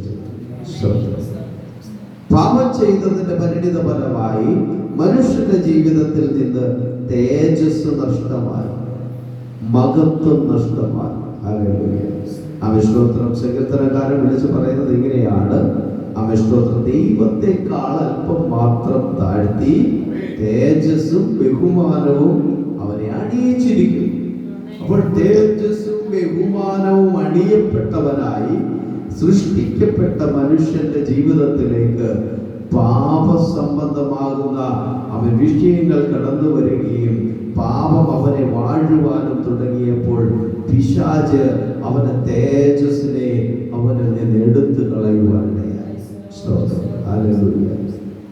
പാപം ചെയ്തതിന്റെ പരിണിത ഫലമായി മനുഷ്യന്റെ ജീവിതത്തിൽ നിന്ന് തേജസ് നഷ്ടമായി, മഹത്വം നഷ്ടമായി. അവിശ്വോത്രം സങ്കീർത്തനക്കാരൻ വിളിച്ച് പറയുന്നത് ഇങ്ങനെയാണ്: അവിശ്വോത്രം ദൈവത്തെക്കാൾ അല്പം മാത്രം താഴ്ത്തി തേജസ്സും ബഹുമാനവും അവനെ അണിയിച്ചിരിക്കുന്നു. അപ്പോൾ തേജസ്സും ബഹുമാനവും അണിയപ്പെട്ടവനായി സൃഷ്ടിക്കപ്പെട്ട മനുഷ്യന്റെ ജീവിതത്തിലേക്ക് പാപസംബന്ധമാകുന്ന അവൻ വിഷയങ്ങൾ കടന്നു വരികയും പാപം അവനെ വാഴുവാനും തുടങ്ങിയപ്പോൾ പിശാച് അവന്റെ തേജസ്സിനെ അവനിൽ നിന്ന് എടുത്തു കളയുവാനിടയായി.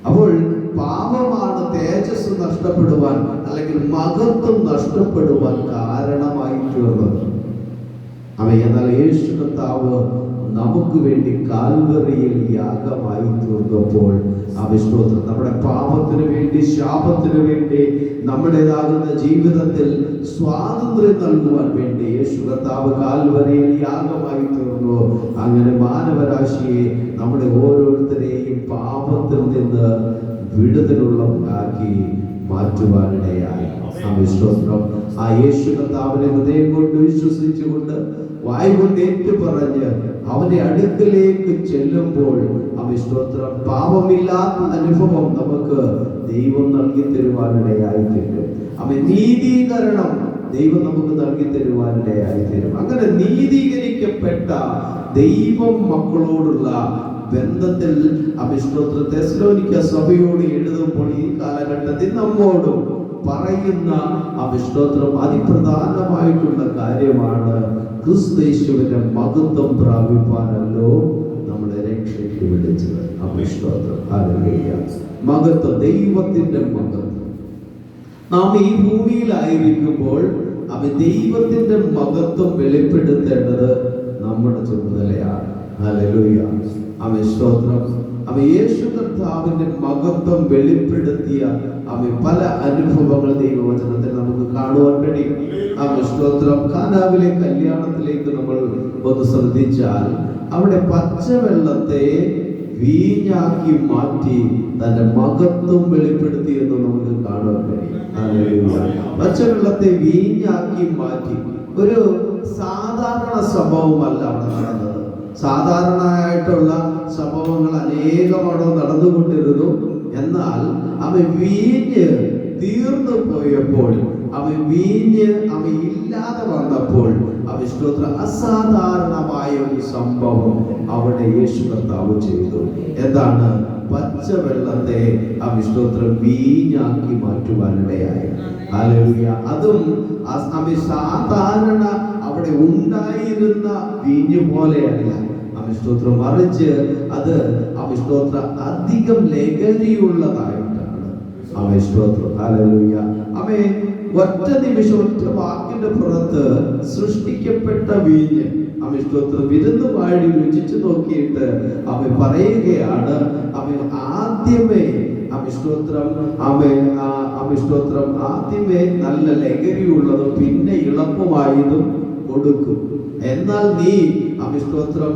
അപ്പോൾ പാപമാണ് തേജസ് നഷ്ടപ്പെടുവാൻ അല്ലെങ്കിൽ മഹത്വം നഷ്ടപ്പെടുവാൻ കാരണമായി തീർന്നത്. എന്നാൽ യേശു കർത്താവ് നമുക്ക് വേണ്ടി കാൽവറിയിൽ യാഗമായി തീർന്നപ്പോൾ സ്തോത്രം, നമ്മുടെ പാപത്തിന് വേണ്ടി, ശാപത്തിന് വേണ്ടി, നമ്മുടേതാകുന്ന ജീവിതത്തിൽ സ്വാതന്ത്ര്യം നൽകുവാൻ വേണ്ടി യേശു കർത്താവ് കാൽവറിയിൽ യാഗമായി തീർന്നു. അങ്ങനെ മാനവരാശിയെ, നമ്മുടെ ഓരോരുത്തരെയും പാപത്തിൽ നിന്ന് വിടുതലുള്ളവരാക്കി മാറ്റുവാനിടയായി. സ്തോത്രം. ആ യേശു കർത്താവിനെ ഹൃദയം കൊണ്ട് വിശ്വസിച്ചുകൊണ്ട് വായ് കൊണ്ട് ഏറ്റുപറഞ്ഞ് അവന്റെ അടുക്കലേക്ക് ചെല്ലുമ്പോൾ സ്തോത്രം, പാപമില്ലാത്ത അനുഭവം നമുക്ക് ദൈവം നൽകി തരുവാനിടയായി തീരും. നീതീകരണം ദൈവം നമുക്ക് നൽകി തരുവാനിടയായി തീരും. അങ്ങനെ നീതീകരിക്കപ്പെട്ട ദൈവം മക്കളോടുള്ള ബന്ധത്തിൽ സ്തോത്രം തെസ്സലോനിക്ക സഭയോട് എഴുതുമ്പോൾ ഈ കാലഘട്ടത്തിൽ നമ്മോടും പറയുന്ന സ്തോത്രം അതിപ്രധാനമായിട്ടുള്ള കാര്യമാണ്: ക്രിസ്തുയേശുവിന്റെ മഹത്വം പ്രാപിപ്പാനല്ലോ നമ്മളെ രക്ഷയ്ക്ക് വിളിച്ചത്. സ്തോത്രം. ഹല്ലേലൂയ. മഹത്വം, ദൈവത്തിന്റെ മഹത്വം. നാം ഈ ഭൂമിയിലായിരിക്കുമ്പോൾ ദൈവത്തിന്റെ മഹത്വം വെളിപ്പെടുത്തേണ്ടത് നമ്മുടെ ചുമതലയാണ്. ഹല്ലേലൂയ. സ്തോത്രം. യേശു കർത്താവിന്റെ മഹത്വം വെളിപ്പെടുത്തിയ പല അനുഭവങ്ങൾ ദൈവവചനത്തിൽ നമുക്ക് കാണുവാൻ കഴിയും. സ്തോത്രം. കാനാവിലെ കല്യാണത്തിലേക്ക് നമ്മൾ ഒന്ന് ശ്രദ്ധിച്ചാൽ അവിടെ പച്ചവെള്ളത്തെ വീഞ്ഞാക്കി മാറ്റി തന്റെ മഹത്വം വെളിപ്പെടുത്തി എന്ന് നമുക്ക് കാണുവാൻ കഴിയും. പച്ചവെള്ളത്തെ വീഞ്ഞാക്കി മാറ്റി. ഒരു സാധാരണ സംഭവമല്ല അവിടെ നടന്നത്. സാധാരണയായിട്ടുള്ള സംഭവങ്ങൾ അനേകം അവിടെ നടന്നുകൊണ്ടിരുന്നു. എന്നാൽ വീഞ്ഞ് തീർന്നു പോയപ്പോൾ, വീഞ്ഞ് ഇല്ലാതെ വന്നപ്പോൾ സ്തോത്രം, അസാധാരണമായ ഒരു സംഭവം അവിടെ യേശു കർത്താവ് ചെയ്തു. എന്താണ്? പച്ചവെള്ളത്തെ സ്തോത്രം വീഞ്ഞാക്കി മാറ്റുവാനിടയായി. ഹല്ലേലൂയ. അതും സാധാരണ അവിടെ ഉണ്ടായിരുന്ന വീഞ്ഞ് പോലെയല്ല സ്തോത്രം, മറിച്ച് അത് സ്തോത്രം അധികം ലഹരിയുള്ളതായിട്ടാണ് സ്തോത്രം. ഹല്ലേലൂയ. ഒറ്റ നിമിഷം, ഒറ്റ വാക്കിന്റെ പുറത്ത് സൃഷ്ടിക്കപ്പെട്ട വീഞ്ഞ് സ്തോത്രം വിരുന്ന് വാഴി രുചിച്ചു നോക്കിയിട്ട് പറയുകയാണ്, ആദ്യമേ സ്തോത്രം ആദ്യമേ നല്ല ലഹരിയുള്ളതും പിന്നെ ഇളപ്പമായതും കൊടുക്കും. എന്നാൽ നീ സ്തോത്രം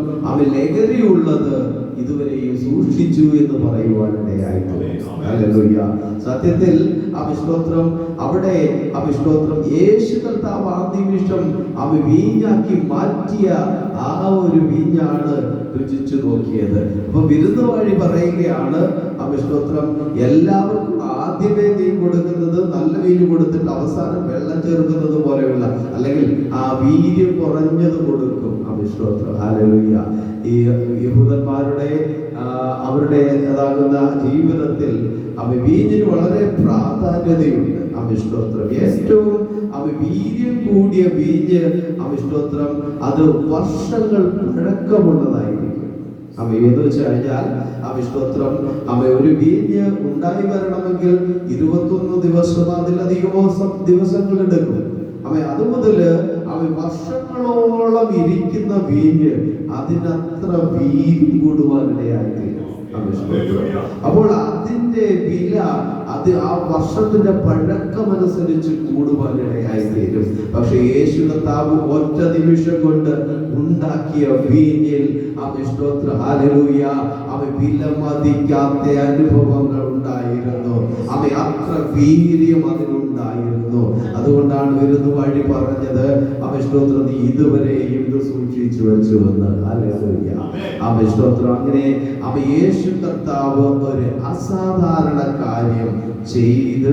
ലഹരിയുള്ളത് ഇതുവരെയും സൂക്ഷിച്ചു എന്ന് പറയുവാനിടയായിട്ടുണ്ട്. ഹല്ലേലൂയ. സത്യത്തിൽ സ്തോത്രം അവിടെ സ്തോത്രം യേശു കർത്താവ് ആ നിമിഷം വീഞ്ഞാക്കി മാറ്റിയ ആ ഒരു വീഞ്ഞാണ് രുചിച്ചു നോക്കിയത്. അപ്പൊ വിരുന്ന് വഴി പറയുകയാണ് സ്തോത്രം, എല്ലാവർക്കും ആദ്യമേ നീ കൊടുക്കുന്നത് നല്ല വീഞ്ഞ് കൊടുത്തിട്ട് അവസാനം വെള്ളം ചേർക്കുന്നത് പോലെയുള്ള, അല്ലെങ്കിൽ വീര്യം കുറഞ്ഞത് കൊടുക്കും. സ്തോത്രം. ഹല്ലേലൂയ. ഈ യഹൂദന്മാരുടെ അവരുടെ ജീവിതത്തിൽ വീഞ്ഞിന് വളരെ പ്രാധാന്യതയുണ്ട്. സ്തോത്രം. ഏറ്റവും വീര്യം കൂടിയ വീഞ്ഞ് സ്തോത്രം അത് വർഷങ്ങൾ പഴക്കമുള്ളതായിരിക്കും. എന്ന് വെച്ച് കഴിഞ്ഞാൽ സ്തോത്രം ഒരു വീഞ്ഞ് ഉണ്ടായി വരണമെങ്കിൽ 21 ദിവസം അതിലധികമോ ദിവസങ്ങൾ എടുക്കും. അതുമുതൽ വർഷങ്ങളോളം ഇരിക്കുന്ന വീഞ്ഞ് അതിനത്ര വീര്യം കൂടുവാനിടയായിത്തീരും. അപ്പോൾ അതിന്റെ വില അത് ആ വർഷത്തിന്റെ പഴക്കമനുസരിച്ച് കൂടുവാനിടയായിത്തീരും. പക്ഷെ യേശു കർത്താവ് ഒറ്റ നിമിഷം കൊണ്ട് ഉണ്ടാക്കിയ വീഞ്ഞിൽ ഹല്ലേലൂയ വിലമതിക്കാത്ത അനുഭവങ്ങൾ ഉണ്ടായിരുന്നു. അത്ര വീര്യം അതിനുണ്ടായിരുന്നു. അതുകൊണ്ടാണ് വരുന്ന വഴി പറഞ്ഞത് സ്തോത്രം നീ ഇതുവരെയും ഇത് സൂക്ഷിച്ചു വെച്ചു എന്ന്. ഹല്ലേലൂയ സ്തോത്രം. അങ്ങനെ യേശു കർത്താവ് ഒരു അസാധാരണ കാര്യം ചെയ്ത്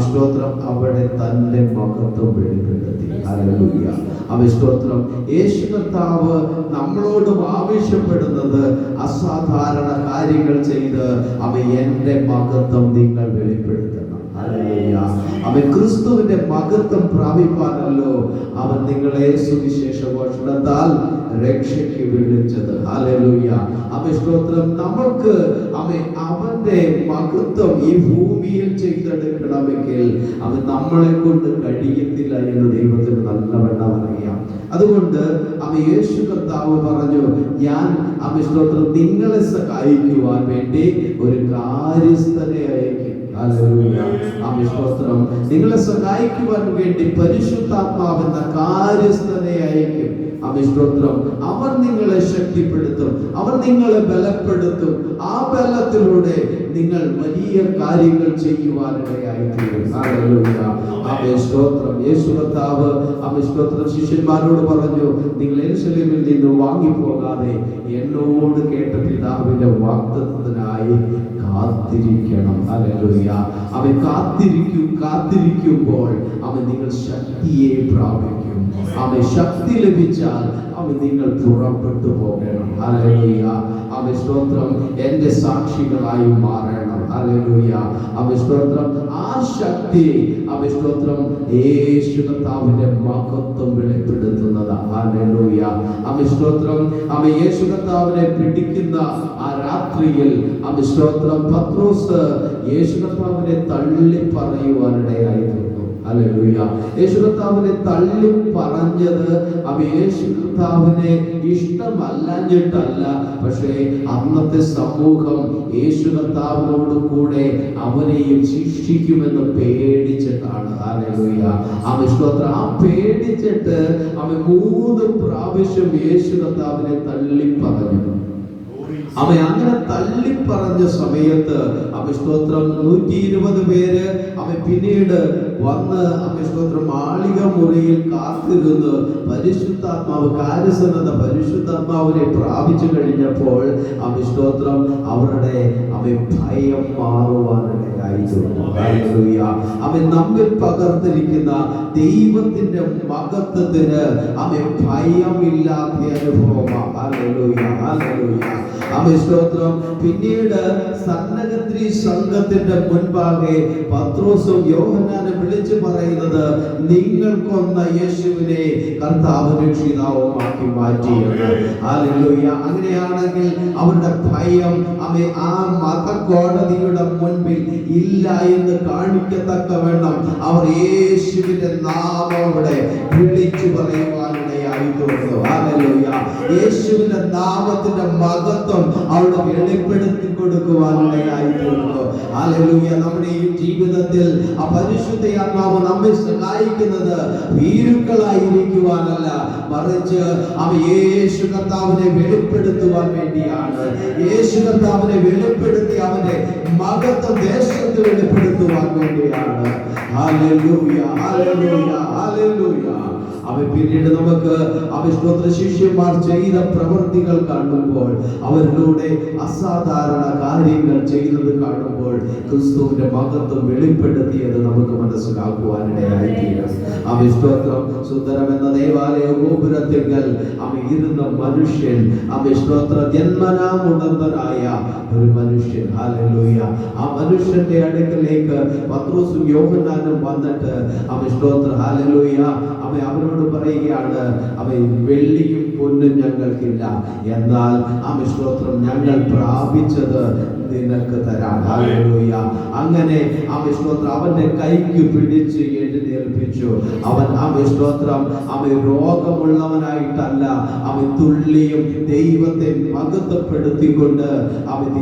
സ്തോത്രം അവിടെ തന്റെ മഹത്വം വെളിപ്പെടുത്തി. ഹല്ലേലൂയ സ്തോത്രം. യേശു കർത്താവ് നമ്മളോടും ആവശ്യപ്പെടുന്നത് അസാധാരണ കാര്യങ്ങൾ ചെയ്ത് എന്റെ മഹത്വം നിങ്ങൾ വെളിപ്പെടുത്തണം. ക്രിസ്തുവിന്റെ മഹത്വം പ്രാപിപ്പാനല്ലോ അവൻ നിങ്ങളെ സുവിശേഷ ഘോഷണത്താൽ രക്ഷയ്ക്ക് വിളിച്ചത്. ഹല്ലേലൂയ സ്തോത്രം. നമുക്ക് അവന്റെ മഹത്വം ഈ ഭൂമിയിൽ ചെയ്തെടുക്കണമെങ്കിൽ നമ്മളെ കൊണ്ട് കഴിയത്തില്ല എന്ന് ദൈവത്തിന് നല്ലവണ്ണം അറിയാം. അതുകൊണ്ട് യേശു കർത്താവ് പറഞ്ഞു, ഞാൻ സ്തോത്രം നിങ്ങളെ സഹായിക്കുവാൻ വേണ്ടി ഒരു കാര്യസ്ഥനെ അയക്കും. സ്തോത്രം. നിങ്ങളെ സഹായിക്കുവാൻ വേണ്ടി പരിശുദ്ധാത്മാവെന്ന കാര്യസ്ഥനെ അയക്കും. സ്തോത്രം. അവൻ നിങ്ങളെ ശക്തിപ്പെടുത്തും, അവൻ നിങ്ങളെ ബലപ്പെടുത്തും. ആ ബലത്തിലൂടെ നിങ്ങൾ വലിയ കാര്യങ്ങൾ ചെയ്യുവാനിടയായിത്തീരും. സ്തോത്രം. യേശു കർത്താവ് സ്തോത്രം ശിഷ്യന്മാരോട് പറഞ്ഞു, നിങ്ങൾ യെരൂശലേമിൽ നിന്ന് വാങ്ങിപ്പോകാതെ എന്നോട് കേട്ട പിതാവിന്റെ വാഗ്ദത്തത്തിനായി കാത്തിരിക്കണം. ഹല്ലേലൂയ. കാത്തിരിക്കുമ്പോൾ നിങ്ങൾ ശക്തിയെ പ്രാപിക്കും. ശക്തി ലഭിച്ചാൽ നിങ്ങൾ പുറപ്പെട്ടു പോകണം. ഹല്ലേലൂയ സ്തോത്രം. എന്റെ സാക്ഷികളായി മാറണം. ഹല്ലേലൂയ സ്തോത്രം. ആ ശക്തി സ്തോത്രം യേശു കർത്താവിന്റെ മഹത്വം വെളിപ്പെടുത്തുന്നതാണ്. ഹല്ലേലൂയ സ്തോത്രം. യേശു കർത്താവിനെ പിടിക്കുന്ന ആ രാത്രിയിൽ സ്തോത്രം പത്രോസ് യേശു കർത്താവിനെ തള്ളി പറയുവാനിടയായിരുന്നു. ഹല്ലേലൂയ. യേശു കർത്താവിനെ തള്ളി പറഞ്ഞത് യേശു കർത്താവിനെ ഇഷ്ടമല്ലഞ്ഞിട്ടല്ല, പക്ഷേ അന്നത്തെ സമൂഹം യേശു കർത്താവിനോട് കൂടെ അവനെയും ശിക്ഷിക്കുമെന്ന് പേടിച്ചിട്ടാണ്. ഹല്ലേലൂയ സ്തോത്രം. ആ പേടിച്ചിട്ട് 3 പ്രാവശ്യം യേശു കർത്താവിനെ തള്ളി പറഞ്ഞു. അങ്ങനെ തള്ളിപ്പറഞ്ഞ സമയത്ത് സ്തോത്രം 120 പേര് പിന്നീട് വന്ന് സ്തോത്രം മാളിക മുറിയിൽ കാത്തിരുന്ന് പരിശുദ്ധാത്മാവ് കാര്യസ്ഥനെന്ന പരിശുദ്ധാത്മാവിനെ പ്രാപിച്ചു കഴിഞ്ഞപ്പോൾ സ്തോത്രം അവരുടെ ഭയം മാറുവാനിടയായിരുന്നു. നമ്മിൽ പകർന്നിരിക്കുന്ന ദൈവത്തിന്റെ മഹത്വത്തിന് ഭയമില്ലാത്ത അനുഭവമാണ്. സ്തോത്രം. പിന്നീട് സന്നഗത്രി സംഘത്തിന്റെ മുൻപാകെ പത്രോസും യോഹന്നാനും വിളിച്ചു പറയുന്നത്, നിങ്ങൾ കൊന്ന യേശുവിനെ കർത്താവ് രക്ഷിതാവുമാക്കി മാറ്റിയെന്ന്. ഹല്ലേലൂയ. അങ്ങനെയാണെങ്കിൽ അവരുടെ ഭയം ആ മതകോടതിയുടെ മുൻപിൽ ഇല്ല എന്ന് കാണിക്കത്തക്കവണ്ണം അവർ യേശുവിന്റെ നാമം അവിടെ വിളിച്ചു പറയുവാനിടയായി തീർന്നു. ഹല്ലേലൂയ. യേശുവിന്റെ നാമത്തിന്റെ മഹത്വം അവിടെ വെളിപ്പെടുത്തി കൊടുക്കുവാനിടയായി തീർന്നു. ഹല്ലേലൂയ. നമ്മുടെ ഈ ജീവിതത്തിൽ ആ പരിശുദ്ധ ആത്മാവ് നമ്മെ സഹായിക്കുന്നത് ഭീരുക്കളായിരിക്കുവാനല്ല, മറിച്ച് യേശു കർത്താവിനെ വെളിപ്പെടുത്തുവാൻ വേണ്ടിയാണ്. യേശു കർത്താവിനെ വെളിപ്പെടുത്തി അവന്റെ മഹത്വം ദേശത്ത് വെളിപ്പെടുത്തുവാൻ വേണ്ടിയാണ്. Hallelujah, hallelujah, hallelujah. പിന്നീട് നമുക്ക് സ്തോത്ര ശിഷ്യന്മാർ ചെയ്ത പ്രവൃത്തികൾ കാണുമ്പോൾ, അവരിലൂടെ അസാധാരണ കാര്യങ്ങൾ ചെയ്തത് കാണുമ്പോൾ ക്രിസ്തുവിന്റെ മഹത്വം വെളിപ്പെടുത്തിയത് നമുക്ക് മനസ്സിലാക്കുവാനിടയായിത്തീരും. സ്തോത്രം. സുന്ദരം എന്ന ദേവാലയ ഗോപുരത്തിങ്കൽ ഇരുന്ന മനുഷ്യൻ സ്തോത്ര ജന്മനാ മുടന്തനായ ഒരു മനുഷ്യൻ. ഹല്ലേലൂയ. ആ മനുഷ്യന്റെ അടുക്കലേക്ക് പത്രോസും യോഹന്നാനും വന്നിട്ട് സ്തോത്ര ഹല്ലേലൂയ അവരോട് പറയുകയാണ്, വെള്ളിയും പൊന്നും ഞങ്ങൾക്കില്ല, എന്നാൽ സ്തോത്രം ഞങ്ങൾ പ്രാപിച്ചത് നിനക്ക് തരാം. ഹല്ലേലൂയ. അങ്ങനെ സ്തോത്രം അവന്റെ കൈക്ക് പിടിച്ച് എഴുന്നേൽപ്പിച്ചു. അവൻ സ്തോത്രം രോഗമുള്ളവനായിട്ടല്ല, തുള്ളിയും ദൈവത്തെ മഹത്വപ്പെടുത്തിക്കൊണ്ട്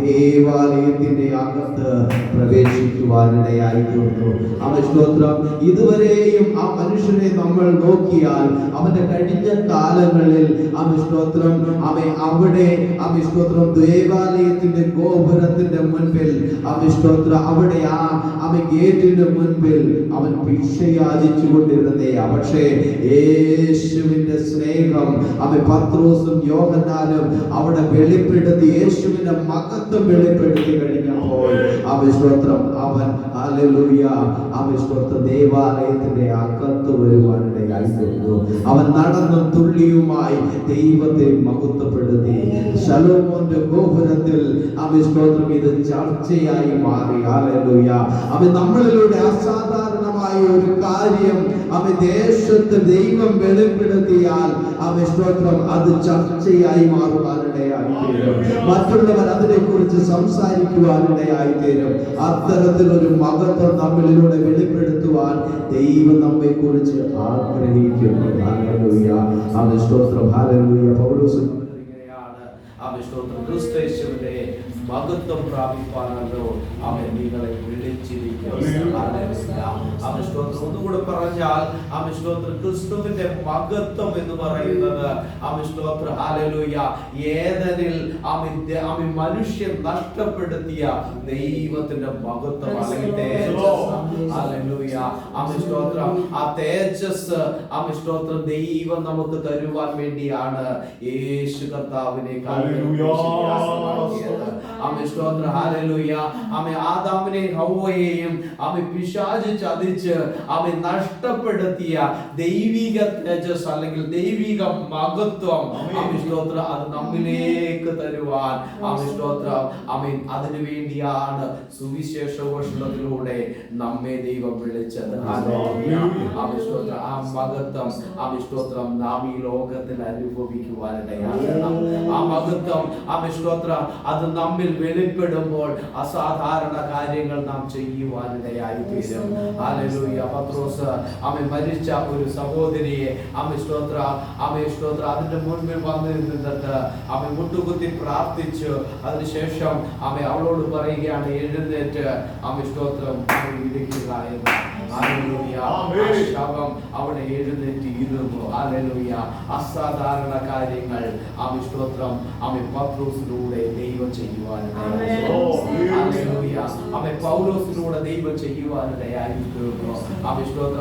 ദേവാലയത്തിന്റെ അകത്ത് പ്രവേശിക്കുവാനിടയായി തീർന്നു. സ്തോത്രം ഇതുവരെയും ആ മനുഷ്യനെ നമ്മൾ നോക്കിയാൽ അവന്റെ കഴിഞ്ഞ കാലങ്ങളിൽ സ്തോത്രം അവിടെ സ്തോത്രം ദേവാലയത്തിന്റെ ഗോപുരത്തിന്റെ മുൻപിൽ സ്തോത്രം അവിടെ ഗേറ്റിന്റെ മുൻപിൽ അവൻ ഭിക്ഷ യാചിച്ചു കൊണ്ടിരുന്നേ. പക്ഷേ യേശുവിന്റെ സ്നേഹം പത്രോസും യോഹന്നാനും അവിടെ വെളിപ്പെടുത്തി, യേശുവിന്റെ മഹത്വം വെളിപ്പെടുത്തി കഴിഞ്ഞപ്പോൾ സ്തോത്രം അവൻ ഹല്ലേലൂയ സ്തോത്രം ദേവാലയത്തിന്റെ അകത്ത് വരുവാനിടയായി തീർന്നു. അവൻ നടന്നും തുള്ളിയുമായി ദൈവത്തെ മഹത്വപ്പെടുത്തി. ശലോമോന്റെ ഗോപുരത്തിൽ സ്തോത്രം ഇത് ചർച്ചയായി മാറി. ഹല്ലേലൂയ. നമ്മളിലൂടെ അസാധാരണമായ ഒരു കാര്യം ദേശത്ത് ദൈവം വെളിപ്പെടുത്തിയാൽ സ്തോത്രം അത് ചർച്ചയായി മാറുവാനിടയായി തീരും. മറ്റുള്ളവർ അതിനെക്കുറിച്ച് സംസാരിക്കുവാനിടയായി തീരും. അത്തരത്തിലൊരു മഹത്വം നമ്മളിലൂടെ വെളിപ്പെടുത്തുവാൻ ദൈവം നമ്മെ കുറിച്ച് ആഗ്രഹിക്കുന്നു. ഹല്ലേലൂയ. സ്തോത്രം. ഹല്ലേലൂയ. പൗലോസ് ക്രിസ്തുയേശുവിന്റെ മഹത്വം പ്രാപിപ്പാനല്ലോ അവൻ നിങ്ങളെ വിളിച്ചിരിക്കുന്നു. ഒന്നുകൂടെ പറഞ്ഞാൽ ക്രിസ്തുവിന്റെ മഹത്വം എന്ന് പറയുന്നത് ഹല്ലേലൂയ ഏദനിൽ മനുഷ്യൻ നഷ്ടപ്പെടുത്തിയ ദൈവത്തിന്റെ മഹത്വം അല്ലെങ്കിൽ ഹല്ലേലൂയ ആ തേജസ് ദൈവം നമുക്ക് തരുവാൻ വേണ്ടിയാണ് യേശു കർത്താവിനെ ആദാമിനെ ഹവ്വയെയും പിശാച് ചതിച്ച് നഷ്ടപ്പെടുത്തിയ ദൈവിക തേജസ് അല്ലെങ്കിൽ ദൈവിക മഹത്വം അത് നമ്മിലേക്ക് തരുവാൻ അതിനു വേണ്ടിയാണ് സുവിശേഷ ഘോഷണത്തിലൂടെ നമ്മെ ദൈവം വിളിച്ചത്. ആ മഹത്വം നാം ഈ ലോകത്തിൽ അനുഭവിക്കുവാനിടയാകണം. ആ മഹത്വം അത് നമ്മിൽ വെളിപ്പെടുമ്പോൾ അസാധാരണ കാര്യങ്ങൾ നാം ചെയ്യുവാനിടയായി തീരും. ഹല്ലേലൂയ. പത്രോസ് മരിച്ച ഒരു സഹോദരിയെ അതിന്റെ മുൻപിൽ വന്നിരുന്നിട്ട് മുട്ടുകുത്തി പ്രാർത്ഥിച്ചു. അതിനുശേഷം അവളോട് പറയുകയാണ്, എഴുന്നേറ്റ് ഇരിക്കുക എന്ന്. ശവം അവിടെ എഴുന്നേറ്റ് ഇരുന്നു. ഹല്ലേലൂയ. അസാധാരണ കാര്യങ്ങൾ പത്രോസിലൂടെ ദൈവം ചെയ്യുവാനിടയായി. പൗലോസിലൂടെ ദൈവം ചെയ്യുവാനിടയായി തീർന്നു.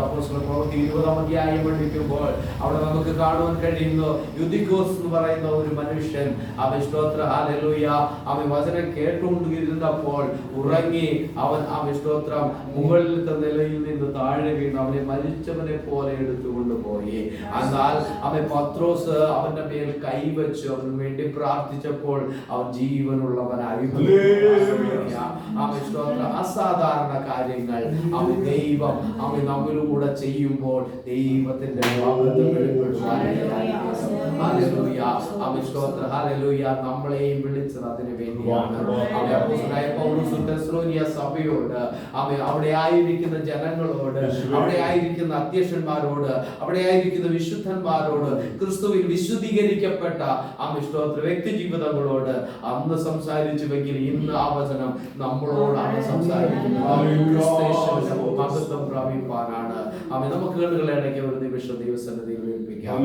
അപ്പോസ്തല പ്രവൃത്തി 20-ാം അധ്യായം പഠിക്കുമ്പോൾ അവിടെ നമുക്ക് കാണുവാൻ കഴിയുന്നു, യുദിക്കോസ് എന്ന് പറയുന്ന ഒരു മനുഷ്യൻ ഹല്ലേലൂയ വചനം കേട്ടുകൊണ്ടിരുന്നപ്പോൾ ഉറങ്ങി. അവൻ മുകളിലത്തെ നിലയിൽ നിന്ന് താഴെ വീണ് അവനെ മരിച്ചവനെ പോലെ എടുത്തുകൊണ്ടുപോയി. എന്നാൽ പത്രോസ് അവന്റെ മേൽ കൈവച്ചു അവന് വേണ്ടി പ്രാർത്ഥിച്ചപ്പോൾ അവൻ ജീവനുള്ളവനായി. അസാധാരണ കാര്യങ്ങൾ ദൈവം നമ്മിലൂടെ ചെയ്യുമ്പോൾ ദൈവത്തിന്റെ നമ്മളെയും വിളിച്ചത് അതിനു വേണ്ടിയാണ്. സഭയോട് അവിടെ ആയിരിക്കുന്ന ജനങ്ങളോട്, അവിടെ ആയിരിക്കുന്ന അധ്യക്ഷന്മാരോട്, അവിടെ ആയിരിക്കുന്ന വിശുദ്ധന്മാരോട്, ക്രിസ്തുവിൽ വിശുദ്ധീകരിക്കപ്പെട്ട വ്യക്തി ജീവിതങ്ങളോട് അന്ന് സംസാരിച്ചുവെങ്കിൽ ഇന്ന് ആ വചനം നമ്മളോടാണ് സംസാരിക്കുന്നത്. മഹത്വം പ്രാപിപ്പാനാണ്. നമുക്ക് കണ്ണുകളെ അടയ്ക്കുക. ഒരു നിമിഷം ദൈവസന്നിധിയിൽ ഏൽപ്പിക്കാം.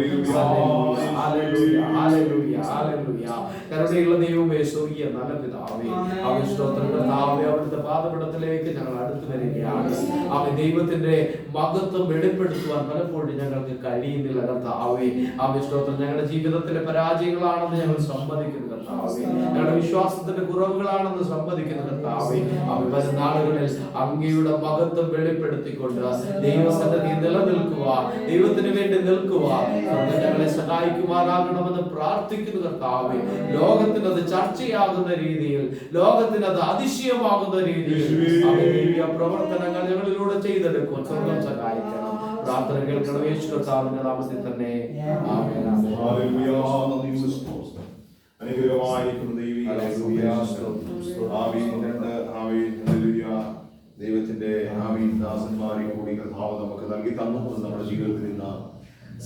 കരുണയുള്ള ദൈവമേ, സ്വർഗീയ നല്ല പിതാവേ, അവിടുത്തെ പാദപീഠത്തിലേക്ക് ഞങ്ങൾ അടുത്തു വരികയാണ്. ദൈവത്തിന്റെ മഹത്വം വെളിപ്പെടുത്തുവാൻ പലപ്പോഴും ഞങ്ങൾക്ക് കഴിയുന്നില്ല കർത്താവേ. ഞങ്ങളുടെ ജീവിതത്തിലെ പരാജയങ്ങളാണെന്ന് ഞങ്ങൾ സമ്മതിക്കുന്നു കർത്താവേ. ഞങ്ങളുടെ വിശ്വാസത്തിന്റെ കുറവുകളാണെന്ന് സമ്മതിക്കുന്നു കർത്താവേ. വരും നാളുകളിൽ അങ്ങയുടെ മഹത്വം വെളിപ്പെടുത്തിക്കൊണ്ട് ദൈവസന്നിധി നിലനിൽക്കുവാൻ, ദൈവത്തിന് വേണ്ടി നിൽക്കുവാൻ ഞങ്ങളെ സഹായിക്കുമാറാകണമെന്ന് പ്രാർത്ഥിക്കുന്നു കർത്താവേ. ലോകത്തിന് അത് ചർച്ചയാകുന്ന രീതിയിൽ, ലോകത്തിന് അത് അതിശയമാകുന്ന രീതിയിൽ പ്രവർത്തനങ്ങൾ ഞങ്ങളിലൂടെ ചെയ്തെടുക്കും. സ്വർഗം സഹായിക്കണം. പ്രാർത്ഥന കേൾക്കണം യേശു കർത്താവിന്റെ നാമത്തിൽ തന്നെ. ആമേൻ. ഹല്ലേലൂയ. നന്ദി സ്തോത്രം. അനുഗ്രഹമായിരിക്കുന്ന ദൈവീക ദൈവത്തിന്റെ ദാസന്മാരെ കൂടി കർത്താവ് നമുക്ക് നൽകി തന്നു. നമ്മുടെ ജീവിതത്തിൽ ഇന്ന്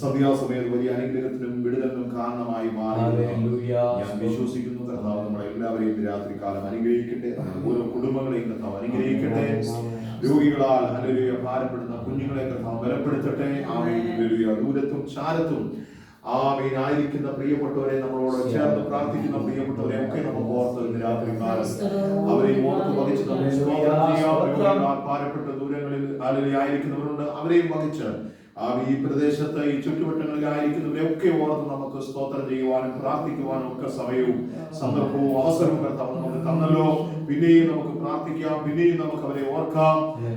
സന്ധ്യാസമയത്ത് വലിയ അനുഗ്രഹത്തിനും വിടുതലിനും കാരണമായി മാറി. ഞാൻ വിശ്വസിക്കുന്നു കർത്താവ് നമ്മളെ എല്ലാവരെയും രാത്രികാലം അനുഗ്രഹിക്കട്ടെ. ഓരോ കുടുംബങ്ങളെയും കർത്താവ് അനുഗ്രഹിക്കട്ടെ. രോഗികളാൽ ഹല്ലേലൂയ ഭാരപ്പെടുന്ന കുഞ്ഞുങ്ങളെ കർത്താവ് ബലപ്പെടുത്തട്ടെ. ആമേൻ. ഹല്ലേലൂയ. ദൂരത്തും ചാരത്തും ആമേൻ ആയിരിക്കുന്ന പ്രിയപ്പെട്ടവരെ, നമ്മളോട് ചേർന്ന് പ്രാർത്ഥിക്കുന്ന പ്രിയപ്പെട്ടവരെ ഒക്കെ നമുക്ക് ഓർത്ത് ഇന്ന് രാത്രികാലം അവരെ ഓർത്ത് വഹിച്ച് ഭാരപ്പെട്ട ദൂരങ്ങളിൽ ആയിരിക്കുന്നവരുണ്ട്. അവരെയും വഹിച്ച് ഈ പ്രദേശത്ത് ഈ ചുറ്റുവട്ടങ്ങളിൽ ആയിരിക്കുന്നവരെ ഒക്കെ ഓർത്ത് നമുക്ക് സ്തോത്രം ചെയ്യുവാനും പ്രാർത്ഥിക്കുവാനും ഒക്കെ സമയവും സന്ദർഭവും അവസരവും കർത്താവ് നമുക്ക് തന്നല്ലോ. പിന്നെയും നമുക്ക് പ്രാർത്ഥിക്കാം, പിന്നെയും നമുക്ക് അവരെ ഓർക്കാം,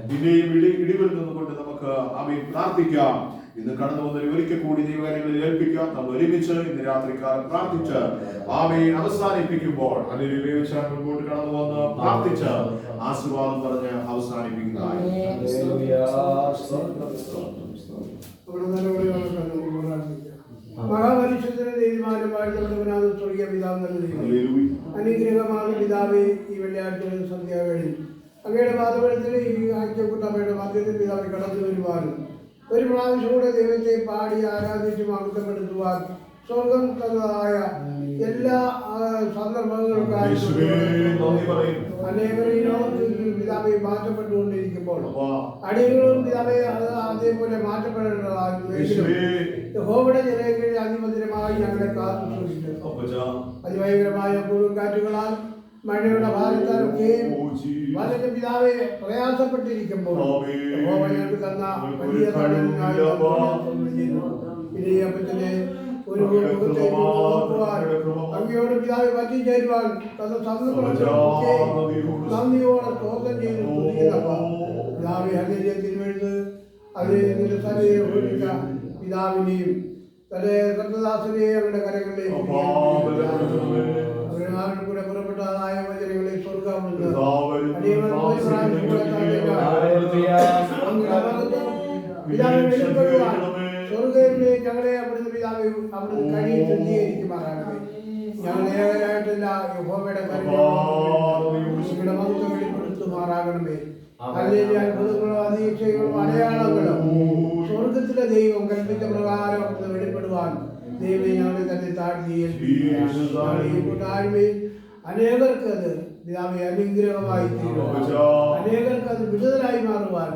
പിന്നെയും ഇടിവിൽ നിന്നുകൊണ്ട് നമുക്ക് അവയെ പ്രാർത്ഥിക്കാം. ഇന്ന് കടന്നു വന്നൊരു ഒരിക്കൽ കൂടി ദൈവകാര്യങ്ങളിൽ ഏൽപ്പിക്കാം. നമ്മൾ ഒരുമിച്ച് ഇന്ന് രാത്രികാലം പ്രാർത്ഥിച്ച് ആമേൻ അവസാനിപ്പിക്കുമ്പോൾ അല്ലെങ്കിൽ മുൻപോട്ട് കടന്നു വന്ന് പ്രാർത്ഥിച്ച് ആശീർവാദം പറഞ്ഞ് അവസാനിപ്പിക്കുന്നതായി. മഹാപരിശുദ്ധന്റെ തീരുമാനമായി നമ്മുടെ സ്വർഗീയ പിതാവ് അനുഗ്രഹമാണ് പിതാവെ. ഈ വെള്ളിയാഴ്ച സന്ധ്യാവേളയിൽ അങ്ങയുടെ പാദപീഠത്തിൽ ഈ ആഴ്ചക്കൂട്ടമ്മയുടെ മധ്യത്തിൽ പിതാവ് കടന്നു വരുവാനും ഒരു പ്രാവശ്യം കൂടെ ദൈവത്തെ പാടി ആരാധിച്ച് മഹത്വപ്പെടുത്തുവാൻ സ്വർഗം തന്നതായ എല്ലാ സന്ദർഭങ്ങൾക്കായി അനേകരും പിതാവെ മാറ്റപ്പെട്ടുകൊണ്ടിരിക്കുമ്പോൾ അടികളും പിതാവെ അതേപോലെ മാറ്റപ്പെടേണ്ടതായിരുന്നു. യഹോവയുടെ ജനങ്ങളിൽ അതിമധുരമായി ഞങ്ങളെ കാത്തു സൂക്ഷിക്കുന്നു. അതിഭയങ്കരമായ കൊടുങ്കാറ്റുകളാൽ മഴയുടെ ഭാരത്താലൊക്കെയും വളരെ പിതാവെ പ്രയാസപ്പെട്ടിരിക്കുമ്പോൾ യഹോവ ഞങ്ങൾക്ക് തന്ന വലിയ അപ്പച്ചനെ ഒരു അങ്ങയോട് പിതാവെ പറ്റിച്ചേരുവാൻ തന്ന സന്ദർഭങ്ങളൊക്കെ നന്ദിയോടെ സ്തോത്രം ചെയ്ത് പിതാവെ ഹല്ലേലൂയ തിരുവെഴുത്ത് അതിന്റെ സഭയെ ഓടിച്ച പിതാവിനെയും തന്റെ കർത്തദാസനെയും അവരുടെ കരങ്ങളിലേക്ക് അവരുടെ കൂടെ പുറപ്പെട്ടതായ വചനങ്ങളെ സ്വർഗ്ഗം സ്വർഗ്ഗത്തിലെ ഞങ്ങളെ അവിടുന്ന് പിതാവ് അവിടുന്ന് കഴി ശുദ്ധീകരിക്കുമാറാകട്ടെ. ഞങ്ങൾ ഏകരായിട്ടില്ല യഹോവയുടെ കരുണയുടെ മഹത്വം വെളിപ്പെടുത്തുമാറാകണമേ. അല്ലെങ്കിൽ അത്ഭുതങ്ങളോ അതീക്ഷകളോ അടയാളങ്ങളോ സ്വർഗത്തിലെ ദൈവം കൽപ്പിച്ച പ്രകാരം അവിടുന്ന് വെളിപ്പെടുവാൻ ദൈവം ഞങ്ങളെ തന്നെ താഴ്മയിൽ അനേകർക്ക് അത് പിതാവെ അനുഗ്രഹമായി തീരുവാൻ, അനേകർക്ക് അത് വിടുതലായി മാറുവാൻ,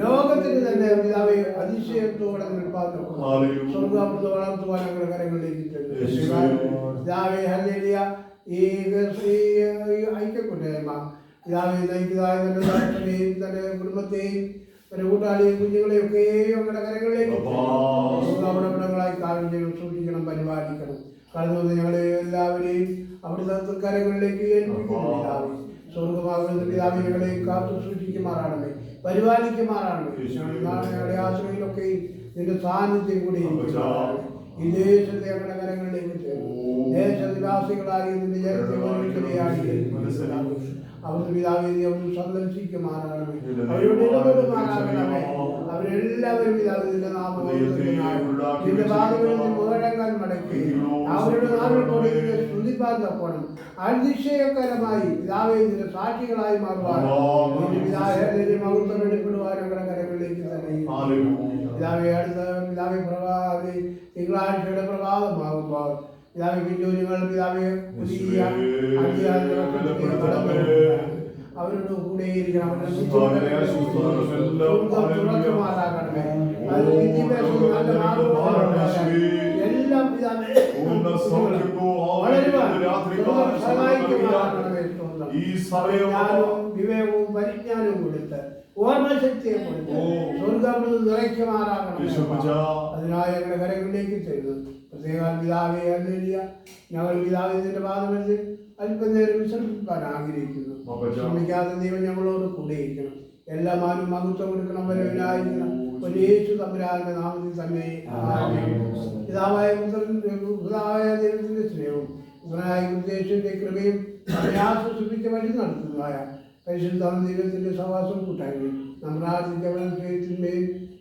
ലോകത്തിന് തന്നെ പിതാവെ അതിശയത്തോടെ നിൽപ്പാനും സ്വർഗ്ഗാമൃത വളർത്തുവാൻ ഞങ്ങളുടെ കരങ്ങളിലേക്ക് പിതാവെ ഹല്ലേലൂയ. ഈ ഐക്യക്കൂട്ടായ്മ പിതാവെ നയിക്കുന്നതായ തന്റെ ദാസനെയും തന്റെ കുടുംബത്തെയും തന്റെ കൂട്ടാളിയെയും കുഞ്ഞുങ്ങളെയും ഒക്കെയും ഞങ്ങളുടെ കരങ്ങളിലേക്ക് അവിടങ്ങളായി കാര്യം സൂക്ഷിക്കണം, പരിപാലിക്കണം. കടന്നു വന്ന് ഞങ്ങളെ എല്ലാവരെയും അവിടുത്തെ കരങ്ങളിലേക്ക് ഏൽപ്പിക്കുന്നു. പിതാവെ സ്വർഗമാകുന്ന പിതാവെ ഞങ്ങളെ കാത്തു സൂക്ഷിക്കുമാറാണമേ, പരിപാലിക്കുമാറാണമേ. ഞങ്ങളുടെ ആശ്രയിലൊക്കെയും നിന്റെ സാന്നിധ്യം കൂടി ഈ ദേശത്തെ ഞങ്ങളുടെ കരങ്ങളിലേക്ക് ചേർന്നു. ദേശനിവാസികളായി നിന്റെ അവിടുന്ന് പിതാവെ അവിടുന്ന് സന്ദർശിക്കുമാറാണമേ, അവരോട് ഇടപെടുമാറാകണമേ. അവരെല്ലാവരും പിതാവ് നിന്റെ നിന്റെ പാദങ്ങളിൽ മുഴങ്ങാൻ മടക്കി അവരുടെ നാടുകളോട് സ്തുതിപ്പാൻ തപ്പോണം. അതിശയകരമായി പിതാവെ നിന്റെ സാക്ഷികളായി മാറുവാൻ പിതാവിന്റെ മഹത്വം വെളിപ്പെടുവാൻ ഞങ്ങളുടെ കരങ്ങളിലേക്ക് തന്നെ പിതാവെ അടുത്ത പിതാവെ തിങ്കളാഴ്ചയുടെ പ്രഭാതമാകുമ്പോൾ പിതാവെ പിന്നോരുകൾ പിതാവെ പുതിയ അവരോട് കൂടെയിരിക്കണം. അവരുടെ തുറക്കുമാറാകണമേ. അത് വിദ്യാഭ്യാസം നല്ല എല്ലാം പിതാവെ വിവേകവും പരിജ്ഞാനവും കൊടുത്ത് ഓർമ്മശക്തിയെ കൊടുത്ത് സ്വർഗ്ഗാമൃതം നിറയ്ക്കുമാറാകണം. അതിനായി ഞങ്ങളുടെ കരങ്ങളിലേക്ക് ചെയ്തു പ്രത്യേകം പിതാവെ ഹല്ലേലൂയ. ഞങ്ങൾ പിതാവിന്റെ പാദമെന്ന് അല്പനേരം വിശ്രമിക്കാൻ ആഗ്രഹിക്കുന്നു. ശ്രമിക്കാതെ ദൈവം ഞങ്ങളോട് കൂടെയിരിക്കണം. എല്ലാ മാനും മഹത്വം കൊടുക്കണം, വരവിനായിരിക്കണം. യേശു തമ്പുരാന്റെ നാമത്തിൽ തന്നെ പിതാവായ ദൈവത്തിന്റെ സ്നേഹവും യേശുവിന്റെ കൃപയും ആശ്വസിപ്പിച്ച വഴി നടത്തുന്നതായ പരിശുദ്ധ ദൈവത്തിന്റെ സഹവാസവും കൂട്ടായ്മയും നമ്മൾ ആർജിച്ചവനും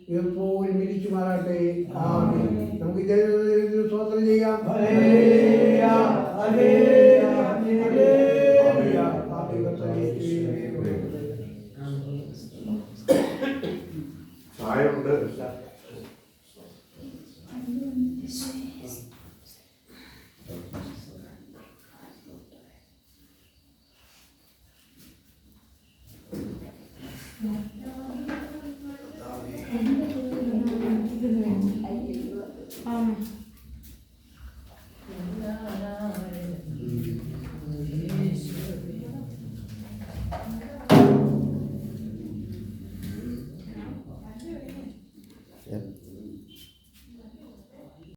എപ്പോഴും ഇരിച്ചു മാറട്ടെ. ആമേൻ. നമുക്ക് സ്തോത്രം ചെയ്യാം. Hallelujah, hallelujah.